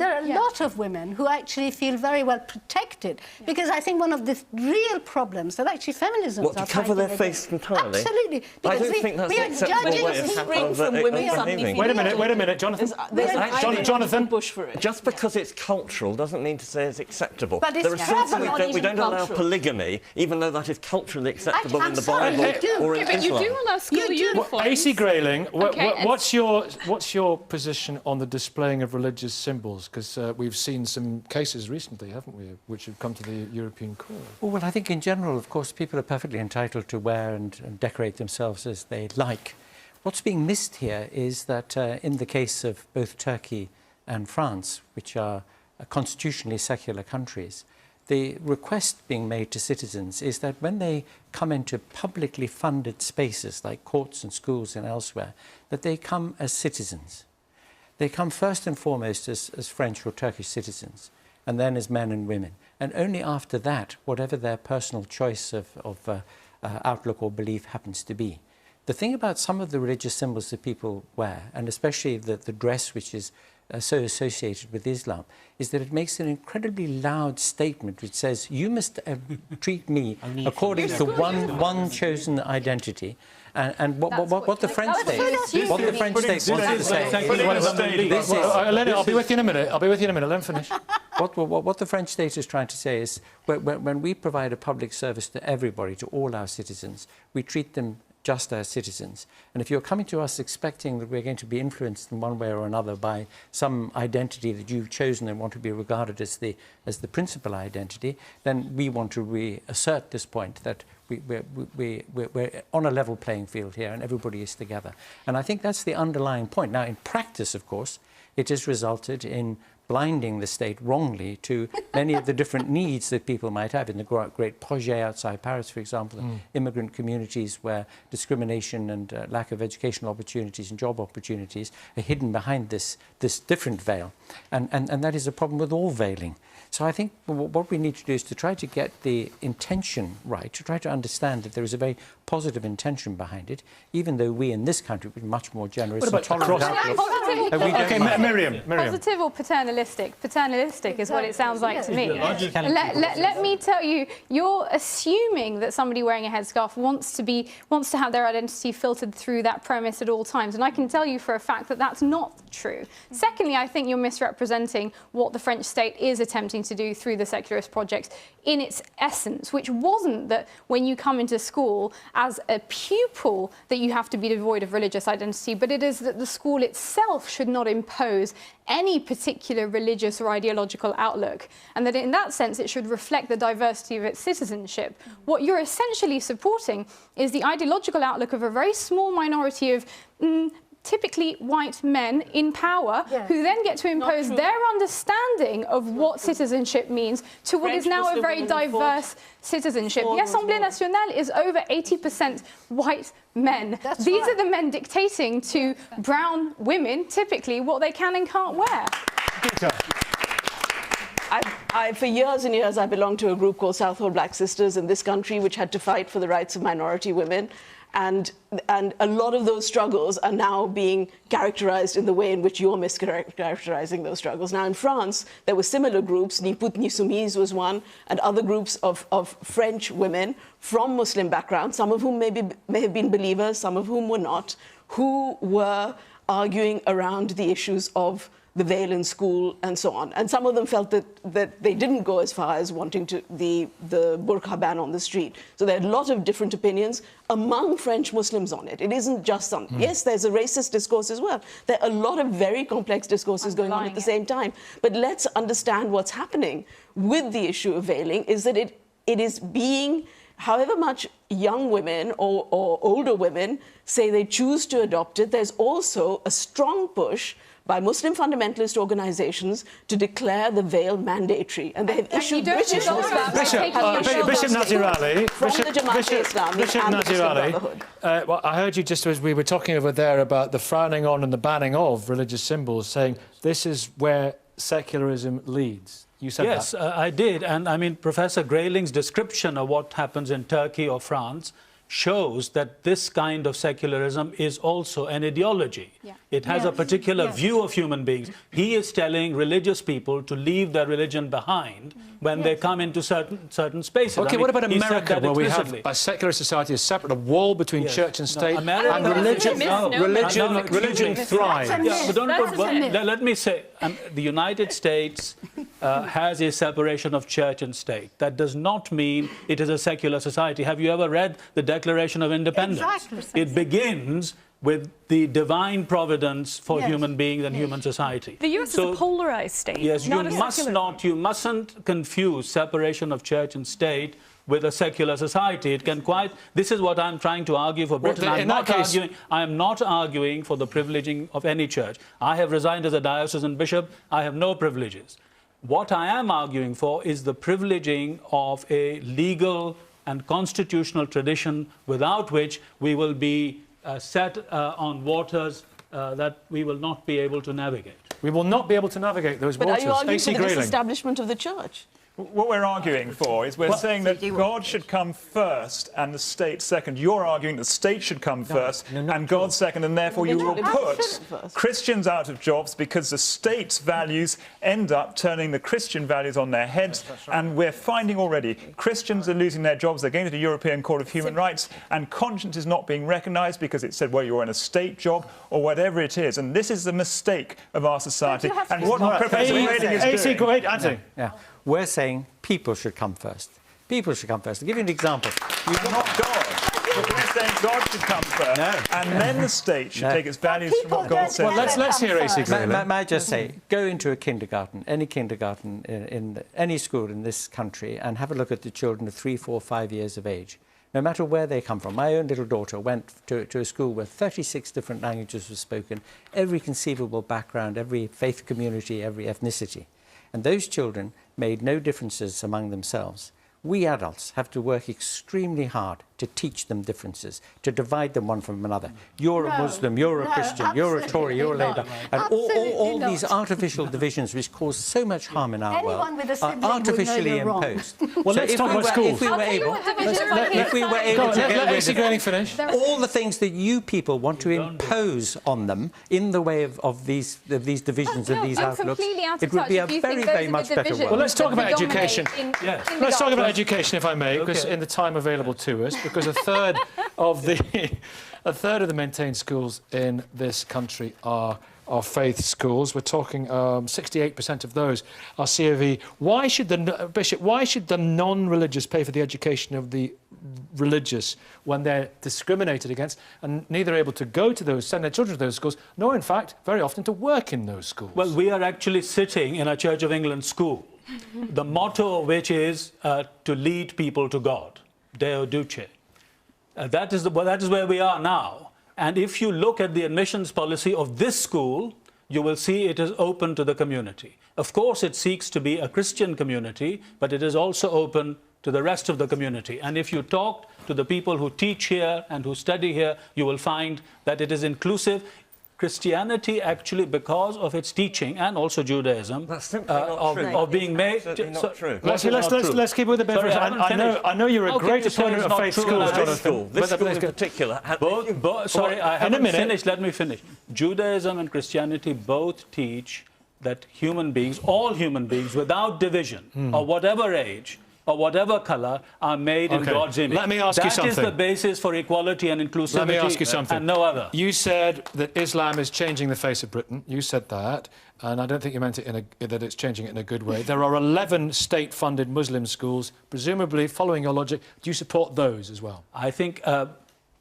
[SPEAKER 4] there are a lot of women who actually feel very well protected, because I think one of the real problems that actually feminism
[SPEAKER 5] to cover their face entirely?
[SPEAKER 4] Absolutely.
[SPEAKER 5] I don't think that's the acceptable way of behaving.
[SPEAKER 1] Wait a minute, Jonathan. Jonathan.
[SPEAKER 7] Push for it.
[SPEAKER 5] Just because it's cultural doesn't mean to say it's acceptable.
[SPEAKER 4] But it's
[SPEAKER 5] we don't allow polygamy, even though that is culturally acceptable in the Bible or in Islam.
[SPEAKER 8] But you do allow school uniforms.
[SPEAKER 1] AC Grayling, what's your position on the displaying of religious symbols? Because we've seen some cases recently, haven't we, which have come to the European Court.
[SPEAKER 3] Well, I think in general, of course, people are perfectly entitled to wear and decorate themselves as they like. What's being missed here is that in the case of both Turkey and France, which are constitutionally secular countries, the request being made to citizens is that when they come into publicly funded spaces like courts and schools and elsewhere, that they come as citizens. They come first and foremost as French or Turkish citizens, and then as men and women. And only after that, whatever their personal choice of outlook or belief happens to be. The thing about some of the religious symbols that people wear, and especially the dress which is so associated with Islam, is that it makes an incredibly loud statement which says, you must treat me according to one chosen identity. And what the French state wants to say...
[SPEAKER 1] Lenny, I'll be with you in a minute. Let him finish.
[SPEAKER 3] What the French state is trying to say is, when we provide a public service to everybody, to all our citizens, we treat them just as citizens. And if you're coming to us expecting that we're going to be influenced in one way or another by some identity that you've chosen and want to be regarded as the principal identity, then we want to reassert this point that we're on a level playing field here and everybody is together. And I think that's the underlying point. Now, in practice, of course, it has resulted in blinding the state wrongly to many of the different needs that people might have. In the great projets outside Paris, for example, immigrant communities where discrimination and lack of educational opportunities and job opportunities are hidden behind this different veil. And that is a problem with all veiling. So I think what we need to do is to try to get the intention right, to try to understand that there is a very positive intention behind it, even though we in this country are much more generous and tolerant.
[SPEAKER 1] Okay, Miriam.
[SPEAKER 11] Positive or paternalistic? Paternalistic is what it sounds like to me. Let me tell you, you're assuming that somebody wearing a headscarf wants to have their identity filtered through that premise at all times, and I can tell you for a fact that that's not true. Secondly, I think you're misrepresenting what the French state is attempting to do through the secularist project in its essence, which wasn't that when you come into school as a pupil that you have to be devoid of religious identity, but it is that the school itself should not impose any particular religious or ideological outlook, and that in that sense it should reflect the diversity of its citizenship. What you're essentially supporting is the ideological outlook of a very small minority of typically white men in power, who then get to impose their understanding of what citizenship means to what is now a very diverse citizenship. The Assemblée Nationale is over 80% white men. These are the men dictating to brown women, typically, what they can and can't wear.
[SPEAKER 7] For years and years, I belonged to a group called Southhold Black Sisters in this country, which had to fight for the rights of minority women. And a lot of those struggles are now being characterized in the way in which you're mischaracterizing those struggles. Now, in France, there were similar groups, Ni Put Ni Soumise was one, and other groups of French women from Muslim backgrounds, some of whom may have been believers, some of whom were not, who were arguing around the issues of the veil in school and so on. And some of them felt that they didn't go as far as wanting to the burqa ban on the street. So there are a lot of different opinions among French Muslims on it. It isn't just some... Yes, there's a racist discourse as well. There are a lot of very complex discourses going on at the same time. But let's understand what's happening with the issue of veiling is that it is being... However much young women or older women say they choose to adopt it, there's also a strong push by Muslim fundamentalist organizations to declare the veil mandatory. And they have issued Bishop
[SPEAKER 1] Nazir Ali.
[SPEAKER 7] From the Jamaat-e-Islami and the Muslim Brotherhood.
[SPEAKER 1] Well, I heard you just as we were talking over there about the frowning on and the banning of religious symbols, saying this is where secularism leads. You said that.
[SPEAKER 2] Yes, I did. And I mean, Professor Grayling's description of what happens in Turkey or France shows that this kind of secularism is also an ideology. It has a particular view of human beings. He is telling religious people to leave their religion behind when they come into certain spaces.
[SPEAKER 1] Okay, what about America, where we have a secular society, a separate wall between church and state, and religion thrives?
[SPEAKER 2] Let me say, the United States has a separation of church and state. That does not mean it is a secular society. Have you ever read the Declaration of Independence?
[SPEAKER 4] Exactly.
[SPEAKER 2] It begins with the divine providence for human beings and human society.
[SPEAKER 8] The US is a polarized state.
[SPEAKER 2] Yes, you mustn't confuse separation of church and state with a secular society. It can this is what I'm trying to argue for Britain. I am not arguing for the privileging of any church. I have resigned as a diocesan bishop. I have no privileges. What I am arguing for is the privileging of a legal and constitutional tradition without which we will be set on waters that we will not be able to navigate.
[SPEAKER 1] We will not be able to navigate those waters.
[SPEAKER 7] But are you arguing for the disestablishment of the church?
[SPEAKER 10] What we're arguing for is we're saying that God should come first and the state second. You're arguing the state should come first and God second, and therefore you will put Christians out of jobs because the state's values end up turning the Christian values on their heads. And we're finding already Christians are losing their jobs. They're going to the European Court of Human Rights, and conscience is not being recognised because it said, well, you're in a state job or whatever it is. And this is the mistake of our society. And what Professor Grayling is doing...
[SPEAKER 3] We're saying people should come first. People should come first. I'll give you an example.
[SPEAKER 10] You're not God. saying God should come first, and then the state should take its values from what God says.
[SPEAKER 1] Well, let's hear AC Grayling.
[SPEAKER 3] May I just say, go into a kindergarten, any kindergarten in any school in this country, and have a look at the children of 3, 4, 5 years of age. No matter where they come from. My own little daughter went to a school where 36 different languages were spoken, every conceivable background, every faith community, every ethnicity. And those children made no differences among themselves. We adults have to work extremely hard to teach them differences, to divide them one from another. You're a Muslim, you're a Christian, you're a Tory, you're a Labour. And all these artificial divisions which cause so much harm in our world are artificially imposed.
[SPEAKER 1] Well, let's talk about schools.
[SPEAKER 3] If we were able to
[SPEAKER 1] let Grayling finish.
[SPEAKER 3] all the things that you people want to impose on them in the way of these divisions and these outlooks, it would be a very, very much better world.
[SPEAKER 1] Well, let's talk about education. Let's talk about education, if I may, because in the time available to us, because a third of the maintained schools in this country are faith schools. We're talking 68% of those are COV. Why should the non-religious pay for the education of the religious when they're discriminated against and neither able to go to those, send their children to those schools, nor in fact very often to work in those schools?
[SPEAKER 2] Well, we are actually sitting in a Church of England school, the motto of which is to lead people to God, Deo Duce. That is where we are now. And if you look at the admissions policy of this school, you will see it is open to the community. Of course, it seeks to be a Christian community, but it is also open to the rest of the community. And if you talk to the people who teach here and who study here, you will find that it is inclusive. Christianity actually, because of its teaching, and also Judaism, of being made...
[SPEAKER 5] Not true.
[SPEAKER 1] Let's keep with the benefit. I know you're a great opponent of faith schools, Jonathan.
[SPEAKER 5] This school in particular...
[SPEAKER 2] Sorry, I haven't finished. Let me finish. Judaism and Christianity both teach that human beings, all human beings, without division, of whatever age, or whatever colour, are made in God's image.
[SPEAKER 1] Let me ask you something.
[SPEAKER 2] That is the basis for equality and inclusivity.
[SPEAKER 1] Let me ask you something.
[SPEAKER 2] And no other.
[SPEAKER 1] You said that Islam is changing the face of Britain. You said that, and I don't think you meant it that it's changing it in a good way. There are 11 state-funded Muslim schools. Presumably, following your logic, do you support those as well?
[SPEAKER 2] I think...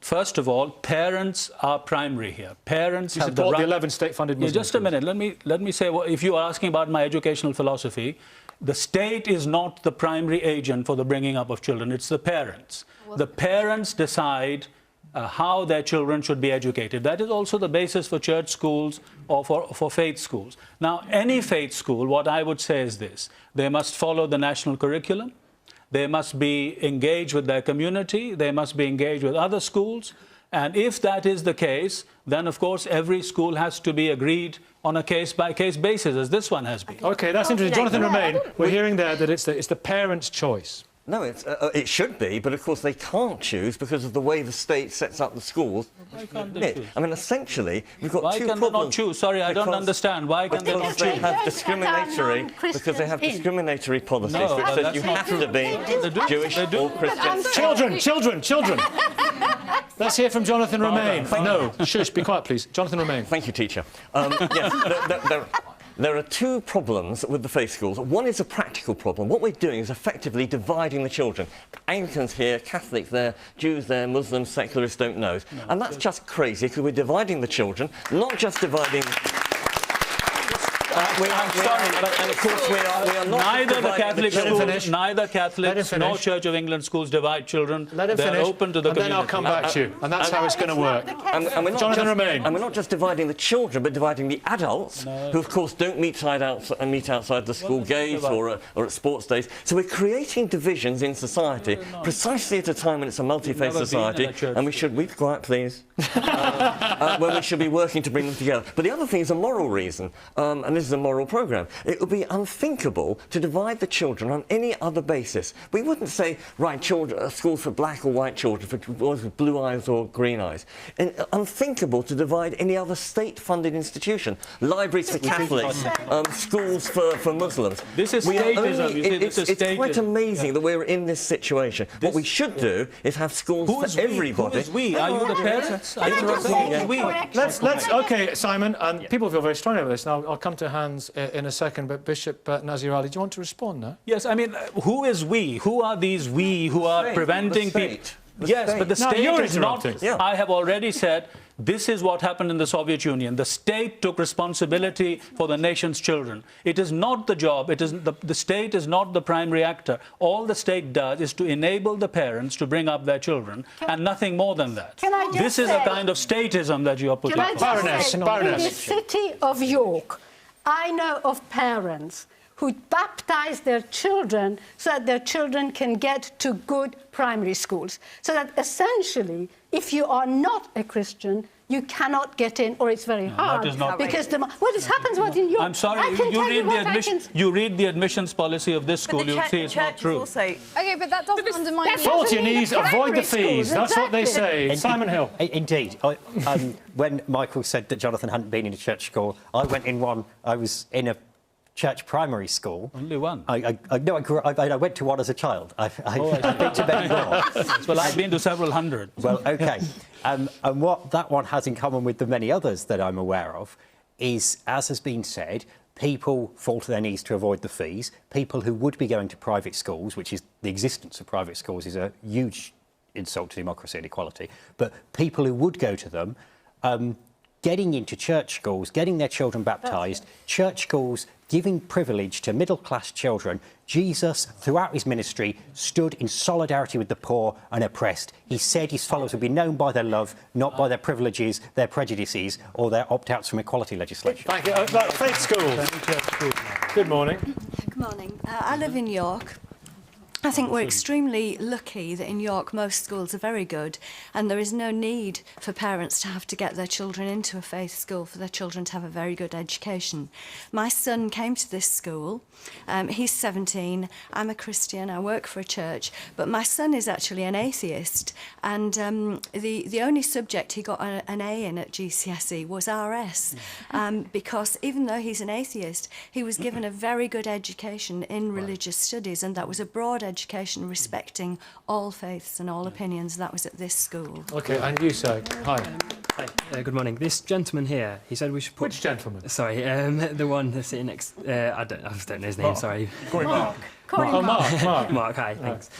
[SPEAKER 2] First of all, parents are primary here. Parents
[SPEAKER 1] have the right... the 11 state-funded Muslim
[SPEAKER 2] Just a minute. Let me say, if you are asking about my educational philosophy, the state is not the primary agent for the bringing up of children. It's the parents. The parents decide how their children should be educated. That is also the basis for church schools or for faith schools. Now, any faith school, what I would say is this. They must follow the national curriculum. They must be engaged with their community. They must be engaged with other schools. And if that is the case, then, of course, every school has to be agreed on a case-by-case basis, as this one has been.
[SPEAKER 1] OK, that's interesting. Jonathan Romain, we're hearing there that it's the parents' choice.
[SPEAKER 5] No, it should be, but of course they can't choose because of the way the state sets up the schools. I mean, essentially, we've got two problems.
[SPEAKER 2] Why can they not choose? Sorry, I don't understand. Why can they not choose?
[SPEAKER 5] Because they have discriminatory policies which says you have to be Jewish or Christian.
[SPEAKER 1] Children! Let's hear from Jonathan Romain. No, shush, be quiet, please. Jonathan Romain.
[SPEAKER 5] Thank you, teacher. Yes, there are two problems with the faith schools. One is a practical problem. What we're doing is effectively dividing the children. Anglicans here, Catholics there, Jews there, Muslims, secularists don't know. And that's just crazy because we're dividing the children, not just dividing...
[SPEAKER 2] And of course we are not neither the Catholic schools, neither Catholics nor Church of England schools divide children. They're open to the community.
[SPEAKER 1] Then I'll come back to you, and that's how it's going to work. Jonathan Romain.
[SPEAKER 5] And we're not just dividing the children, but dividing the adults, who of course don't meet outside the school gates or at sports days. So we're creating divisions in society precisely at a time when it's a multi-faith society, and we should be quiet, please. When we should be working to bring them together. But the other thing is a moral reason, and this is a moral programme. It would be unthinkable to divide the children on any other basis. We wouldn't say, right, schools for black or white children, for boys with blue eyes or green eyes. And unthinkable to divide any other state-funded institution. Libraries for Catholics, schools for Muslims.
[SPEAKER 2] This is statism.
[SPEAKER 5] It's quite amazing that we're in this situation. What we should do is have schools for everybody.
[SPEAKER 2] Who is we? Are you the parents? Are you the we?
[SPEAKER 1] Let's OK, Simon, and people feel very strongly about this. Now, I'll come to Hans in a second, but Bishop Nazir Ali, do you want to respond now?
[SPEAKER 2] Yes, I mean, who is we? Who are these we who are preventing people? Yes,
[SPEAKER 5] state.
[SPEAKER 2] but the
[SPEAKER 1] No,
[SPEAKER 2] state
[SPEAKER 1] you're
[SPEAKER 2] is not...
[SPEAKER 1] interrupting.
[SPEAKER 5] Yeah.
[SPEAKER 2] I have already said this is what happened in the Soviet Union. The state took responsibility for the nation's children. It is not the job. It is the state is not the primary actor. All the state does is to enable the parents to bring up their children, and nothing more than that.
[SPEAKER 4] Can I just
[SPEAKER 2] This is a
[SPEAKER 4] say-
[SPEAKER 2] kind of statism that you are putting
[SPEAKER 4] Can I
[SPEAKER 2] forward.
[SPEAKER 4] just say, in the city of York, I know of parents who baptize their children so that their children can get to good primary schools. So that essentially, if you are not a Christian, you cannot get in, or it's very hard.
[SPEAKER 2] that is not
[SPEAKER 4] because this happens what in York.
[SPEAKER 2] I'm sorry,
[SPEAKER 4] I can tell you what I can...
[SPEAKER 2] you read the admissions policy of this school, you'll see it's not true.
[SPEAKER 11] Okay, but that doesn't undermine...
[SPEAKER 1] Fall to your knees, avoid the fees. That's what they say.
[SPEAKER 9] Indeed.
[SPEAKER 1] Simon Hill.
[SPEAKER 9] Indeed. When Michael said that Jonathan hadn't been in a church school, I went in one. I was in a church primary school.
[SPEAKER 2] Only one?
[SPEAKER 9] I went to one as a child. I've been to many more.
[SPEAKER 2] Well, I've been to several hundred.
[SPEAKER 9] Well, OK. And what that one has in common with the many others that I'm aware of is, as has been said, people fall to their knees to avoid the fees. People who would be going to private schools, which is the existence of private schools, is a huge insult to democracy and equality. But people who would go to them, getting into church schools, getting their children baptised, church schools giving privilege to middle-class children. Jesus, throughout his ministry, stood in solidarity with the poor and oppressed. He said his followers would be known by their love, not by their privileges, their prejudices, or their opt-outs from equality legislation.
[SPEAKER 1] Thank you. Faith Schools. Good morning.
[SPEAKER 15] Good morning. I live in York. I think we're extremely lucky that in York most schools are very good, and there is no need for parents to have to get their children into a faith school for their children to have a very good education. My son came to this school. He's 17. I'm a Christian. I work for a church, but my son is actually an atheist, and the only subject he got an A in at GCSE was RS, because even though he's an atheist, he was given a very good education in religious studies, and that was a broad education respecting all faiths and all opinions. That was at this school.
[SPEAKER 1] OK, and you, sir. Hi.
[SPEAKER 16] Hi, good morning. This gentleman here, he said we should put...
[SPEAKER 1] Which gentleman?
[SPEAKER 16] Sorry, the one that's sitting next... I just don't know his name,
[SPEAKER 1] Mark.
[SPEAKER 16] sorry.
[SPEAKER 1] Mark.
[SPEAKER 16] Mark. Mark, hi, thanks.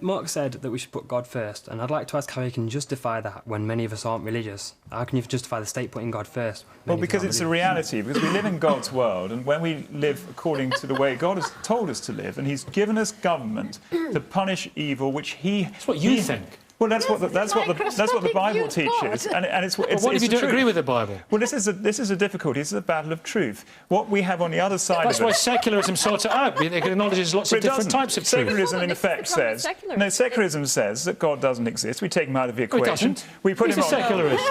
[SPEAKER 16] Mark said that we should put God first, and I'd like to ask how he can justify that when many of us aren't religious. How can you justify the state putting God first?
[SPEAKER 10] Well, because it's a reality, because we live in God's world, and when we live according to the way God has told us to live, and he's given us government to punish evil, which he...
[SPEAKER 1] That's what you think.
[SPEAKER 10] Well, that's what the Bible teaches, and it's
[SPEAKER 1] what if you don't agree with the Bible?
[SPEAKER 10] Well, this is a difficulty. This is a battle of truth. What we have on the other side
[SPEAKER 1] That's
[SPEAKER 10] of it...
[SPEAKER 1] why secularism sorts it out. It acknowledges lots of different types of truth.
[SPEAKER 10] Secularism, in effect, says... No, secularism says that God doesn't exist. We take him out of the equation.
[SPEAKER 1] He doesn't.
[SPEAKER 10] We put
[SPEAKER 1] He's
[SPEAKER 10] him
[SPEAKER 1] a secularist.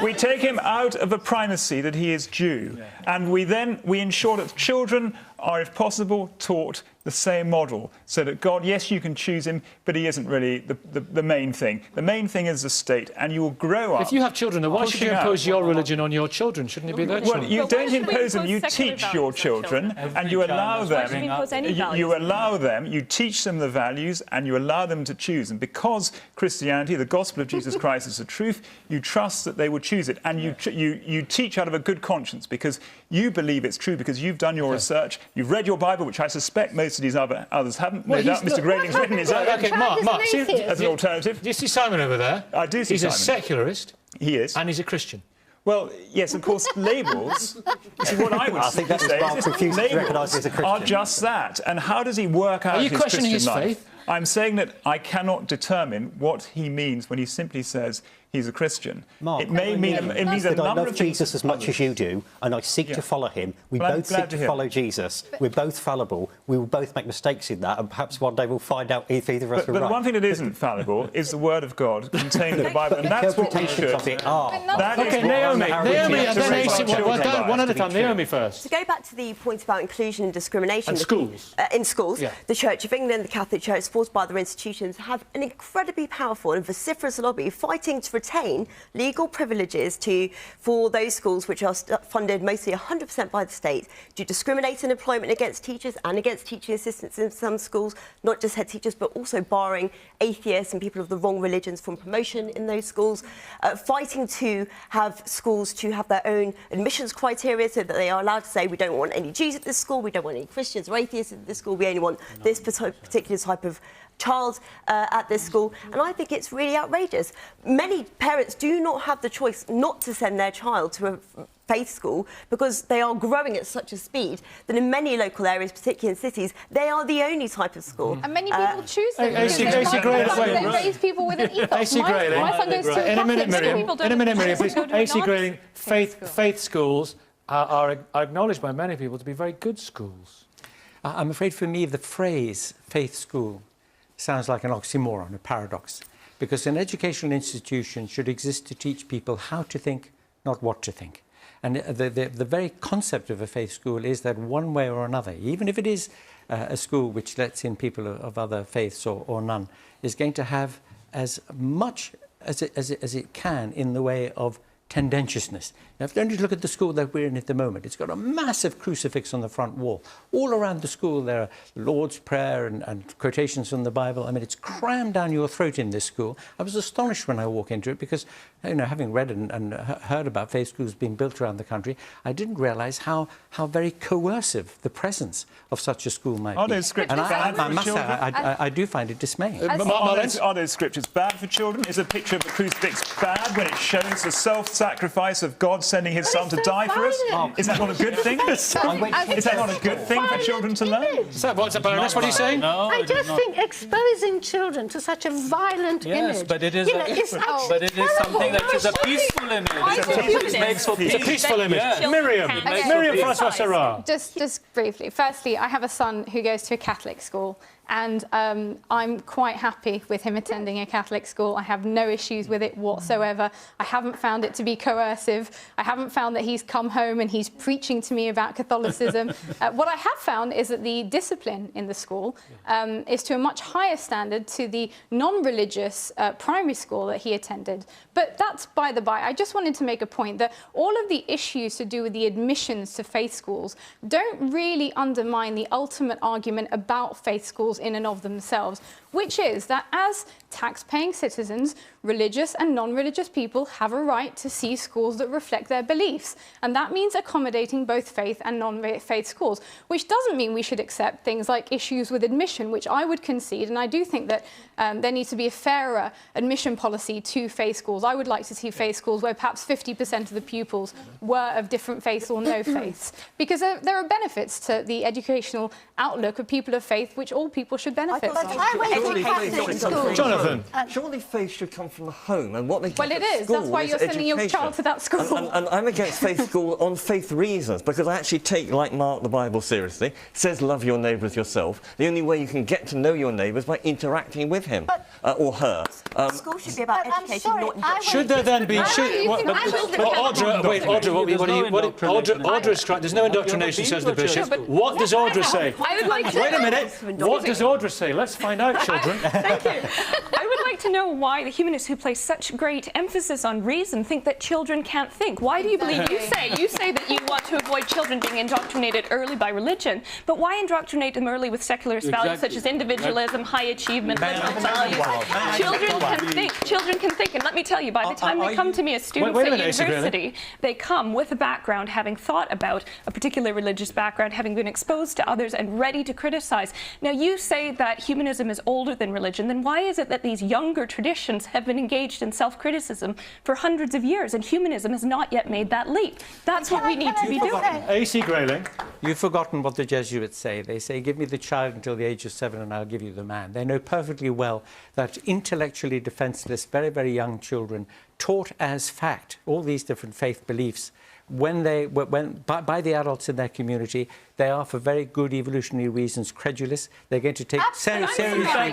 [SPEAKER 10] We take him out of a primacy that he is Jew, and we ensure that children are, if possible, taught the same model, so that God, yes, you can choose him, but he isn't really the main thing. The main thing is the state, and you will grow up...
[SPEAKER 1] If you have children, then why should you impose your religion on your children? Shouldn't it be their children?
[SPEAKER 10] Well, you don't impose them, you teach your children, and you allow them... You teach them the values, and you allow them to choose. And because Christianity, the gospel of Jesus Christ, is the truth, you trust that they will choose it, and you teach out of a good conscience, because you believe it's true, because you've done your research, you've read your Bible, which I suspect most of these others haven't. No doubt Mr. Grading's written his own.
[SPEAKER 1] OK, Mark,
[SPEAKER 10] as an alternative.
[SPEAKER 1] Do you see Simon over there?
[SPEAKER 10] I do see
[SPEAKER 1] Simon. He's a secularist.
[SPEAKER 10] He is.
[SPEAKER 1] And he's a Christian.
[SPEAKER 10] Well, yes, of course, labels... This is what I would say. Labels are just that. And how does he work out his Christian life? Are you questioning his faith? I'm saying that I cannot determine what he means when he simply says he's a Christian.
[SPEAKER 9] Mark,
[SPEAKER 10] it means a number
[SPEAKER 9] I love
[SPEAKER 10] of
[SPEAKER 9] Jesus as much as you do, and I seek to follow him. We both seek to follow Jesus. We're both fallible. We will both make mistakes in that, and perhaps one day we'll find out if either of us are right.
[SPEAKER 10] But the one thing that isn't fallible is the Word of God contained in the Bible, and that's what we should...
[SPEAKER 1] OK, Naomi, and then AC, one at a time. Naomi first.
[SPEAKER 6] To go back to the point about inclusion and discrimination...
[SPEAKER 1] And schools.
[SPEAKER 6] In schools, the Church of England, the Catholic Church, supported by other institutions, have an incredibly powerful and vociferous lobby fighting to retain legal privileges for those schools which are funded mostly 100% by the state, to discriminate in employment against teachers and against teaching assistants in some schools, not just head teachers, but also barring atheists and people of the wrong religions from promotion in those schools, fighting to have schools to have their own admissions criteria so that they are allowed to say we don't want any Jews at this school, we don't want any Christians or atheists at this school, we only want this particular type of child at this school, and I think it's really outrageous. Many parents do not have the choice not to send their child to a faith school because they are growing at such a speed that in many local areas, particularly in cities, they are the only type of school.
[SPEAKER 11] And many people choose them.
[SPEAKER 1] They
[SPEAKER 11] raise people with an ethos. My son goes to a
[SPEAKER 1] in a minute, Miriam, please. AC Grayling,
[SPEAKER 11] faith
[SPEAKER 1] faith schools are acknowledged by many people to be very good schools.
[SPEAKER 3] I'm afraid for me the phrase faith school sounds like an oxymoron, a paradox, because an educational institution should exist to teach people how to think, not what to think. And the very concept of a faith school is that one way or another, even if it is a school which lets in people of other faiths or none, is going to have as much as it can in the way of tendentiousness. Now, if you only look at the school that we're in at the moment, it's got a massive crucifix on the front wall. All around the school there are Lord's Prayer and quotations from the Bible. I mean, it's crammed down your throat in this school. I was astonished when I walked into it because, you know, having read and heard about faith schools being built around the country, I didn't realise how very coercive the presence of such a school might be.
[SPEAKER 10] Are those scriptures bad for children?
[SPEAKER 3] I do find it dismaying.
[SPEAKER 10] Are those scriptures bad for children? Is a picture of a crucifix bad when it shows the self-sacrifice of God sending his son to die for us? Is that not a good thing? Is that not a good thing for children to learn?
[SPEAKER 1] What's Baroness, what are you saying?
[SPEAKER 4] No, I just think exposing children to such a violent image.
[SPEAKER 2] Yes, but it is, but it is something that is a peaceful image.
[SPEAKER 1] It's a peaceful image.
[SPEAKER 2] Yeah.
[SPEAKER 1] Miriam Francois Serra.
[SPEAKER 11] Just briefly. Firstly, I have a son who goes to a Catholic school. And I'm quite happy with him attending a Catholic school. I have no issues with it whatsoever. I haven't found it to be coercive. I haven't found that he's come home and he's preaching to me about Catholicism. What I have found is that the discipline in the school is to a much higher standard to the non-religious primary school that he attended. But that's by the by. I just wanted to make a point that all of the issues to do with the admissions to faith schools don't really undermine the ultimate argument about faith schools in and of themselves, which is that as tax-paying citizens, religious and non-religious people have a right to see schools that reflect their beliefs. And that means accommodating both faith and non-faith schools, which doesn't mean we should accept things like issues with admission, which I would concede. And I do think that there needs to be a fairer admission policy to faith schools. I would like to see faith schools where perhaps 50% of the pupils were of different faiths or no faiths, because there are benefits to the educational outlook of people of faith, which all people should benefit from.
[SPEAKER 1] Jonathan.
[SPEAKER 5] Surely faith should come from the home, and what they
[SPEAKER 11] Well, it is. That's why you're sending your child to that school.
[SPEAKER 5] And I'm against faith school on faith reasons, because I actually take, like Mark, the Bible seriously. It says love your neighbour as yourself. The only way you can get to know your neighbour is by interacting with him or her.
[SPEAKER 6] School should be about education, not
[SPEAKER 1] Should there then be... Audra, there's no indoctrination, says the bishop. What does Audra say? Wait a minute. What does Audra say? Let's find out, children.
[SPEAKER 8] Thank you. I would like to know why the humanists who place such great emphasis on reason think that children can't think. Why do you believe you say that you want to avoid children being indoctrinated early by religion, but why indoctrinate them early with secularist values such as individualism, high achievement, liberal values? Children can think. Children can think. And let me tell you, by the time they come to me as students at university, they come with a background having thought about a particular religious background, having been exposed to others and ready to criticize. Now, you say that humanism is older than religion, then why is it that these younger traditions have been engaged in self-criticism for hundreds of years and humanism has not yet made that leap? That's what we need to be doing.
[SPEAKER 1] AC Grayling.
[SPEAKER 3] You've forgotten what the Jesuits say. They say, give me the child until the age of 7 and I'll give you the man. They know perfectly well that intellectually defenseless, very, very young children taught as fact all these different faith beliefs by the adults in their community, they are, for very good evolutionary reasons, credulous. They're going to take seriously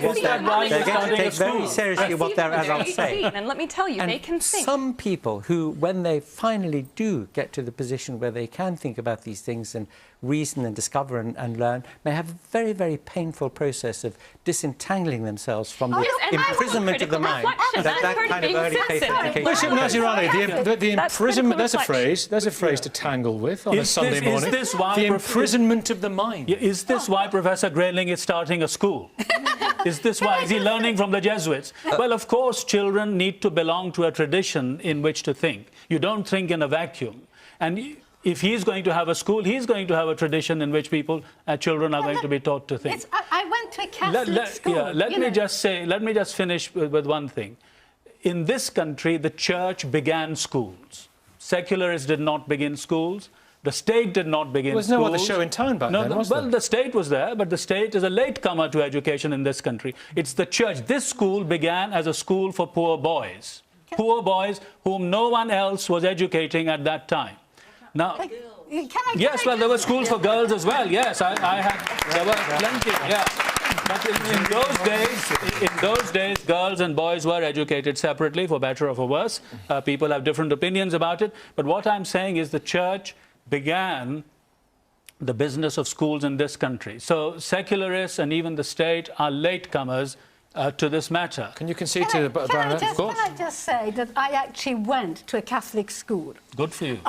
[SPEAKER 3] what their adults say.
[SPEAKER 8] And let me tell you, they can think.
[SPEAKER 3] Some people who, when they finally do get to the position where they can think about these things and reason and discover and learn, may have a very, very painful process of disentangling themselves from the imprisonment of the mind. That kind of early faith education.
[SPEAKER 1] Bishop Nazirani, the imprisonment, there's a phrase to tangle with on a Sunday morning. The imprisonment of the mind.
[SPEAKER 2] Is this why Professor Grayling is starting a school? Is this why? Is he learning from the Jesuits? Well, of course, children need to belong to a tradition in which to think. You don't think in a vacuum. And if he's going to have a school, he's going to have a tradition in which children are going to be taught to think.
[SPEAKER 4] I went to a Catholic school.
[SPEAKER 2] Let me just finish with one thing. In this country, the church began schools. Secularists did not begin schools. The state did not begin schools.
[SPEAKER 1] There was no other show in town back then, was there?
[SPEAKER 2] Well, the state was there, but the state is a latecomer to education in this country. It's the church. This school began as a school for poor boys. Poor boys whom no one else was educating at that time. Now, there were schools for girls as well. Yes, there were plenty. Yeah. But in those days, girls and boys were educated separately, for better or for worse. People have different opinions about it. But what I'm saying is the church began the business of schools in this country. So secularists and even the state are latecomers to this matter.
[SPEAKER 1] Can you concede to the Baroness?
[SPEAKER 4] Of course. Can I just say that I actually went to a Catholic school?
[SPEAKER 2] Good for you.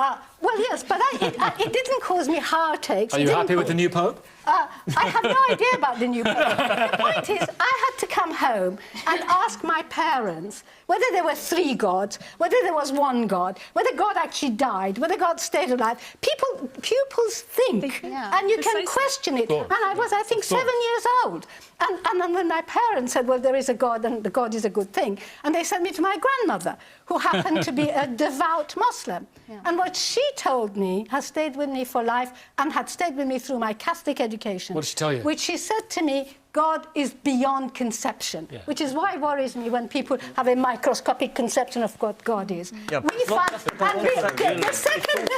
[SPEAKER 4] Well, yes, but it didn't cause me heartaches.
[SPEAKER 1] Are you happy with the new Pope?
[SPEAKER 4] I have no idea about the new Pope. The point is, I had to come home and ask my parents whether there were 3 gods, whether there was 1 God, whether God actually died, whether God stayed alive. Pupils think, and you can question it. And I was, I think, 7 years old. And then when my parents said, well, there is a God, and the God is a good thing, and they sent me to my grandmother, who happened to be a devout Muslim. And what she told me has stayed with me for life and had stayed with me through my Catholic education.
[SPEAKER 1] What did she tell you?
[SPEAKER 4] Which she said to me, God is beyond conception, which is why it worries me when people have a microscopic conception of what God is.
[SPEAKER 1] Yeah.
[SPEAKER 4] The second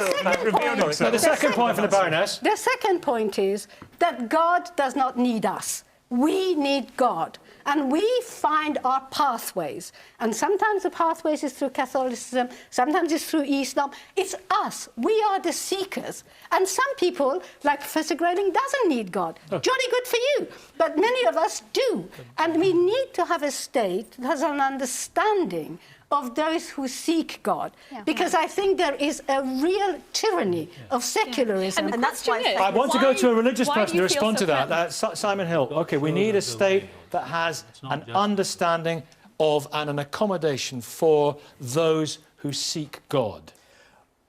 [SPEAKER 4] point for the Baroness. The second point is that God does not need us. We need God. And we find our pathways. And sometimes the pathways is through Catholicism, sometimes it's through Islam. It's us. We are the seekers. And some people, like Professor Grayling, doesn't need God. Jolly good for you. But many of us do. And we need to have a state that has an understanding of those who seek God. Because I think there is a real tyranny of secularism.
[SPEAKER 8] And that's why
[SPEAKER 1] I want to go to a religious person to respond to that. Simon Hill. OK, we need a state that has an understanding of and an accommodation for those who seek God.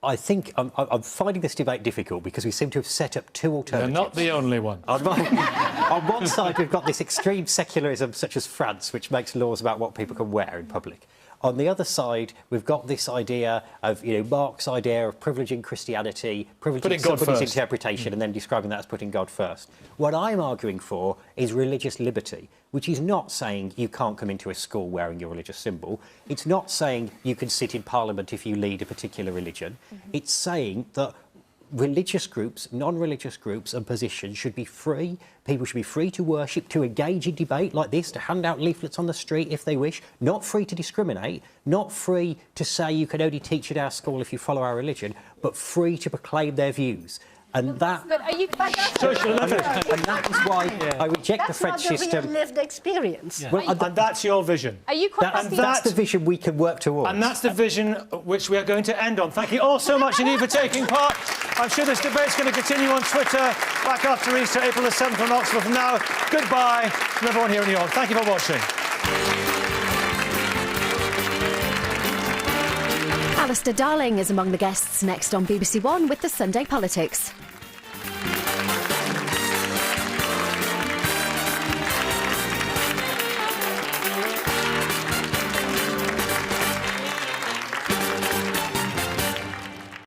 [SPEAKER 9] I think I'm finding this debate difficult because we seem to have set up 2 alternatives.
[SPEAKER 1] You're not the only one.
[SPEAKER 9] On one side, we've got this extreme secularism, such as France, which makes laws about what people can wear in public. On the other side, we've got this idea of, Mark's idea of privileging Christianity, privileging somebody's interpretation, and then describing that as putting God first. What I'm arguing for is religious liberty, which is not saying you can't come into a school wearing your religious symbol. It's not saying you can sit in Parliament if you lead a particular religion. It's saying that religious groups, non-religious groups and positions should be free. People should be free to worship, to engage in debate like this, to hand out leaflets on the street if they wish, not free to discriminate, not free to say you can only teach at our school if you follow our religion, but free to proclaim their views. And that is why I reject the French system.
[SPEAKER 4] That's not the real lived experience.
[SPEAKER 1] Well, and that's your vision.
[SPEAKER 11] Are you quite
[SPEAKER 9] that's the vision we can work towards.
[SPEAKER 1] And that's the vision which we are going to end on. Thank you all so much indeed for taking part. I'm sure this debate's going to continue on Twitter back after Easter, April the 7th on Oxford. For now, goodbye from everyone here in New York. Thank you for watching.
[SPEAKER 17] Alistair Darling is among the guests next on BBC One with the Sunday Politics.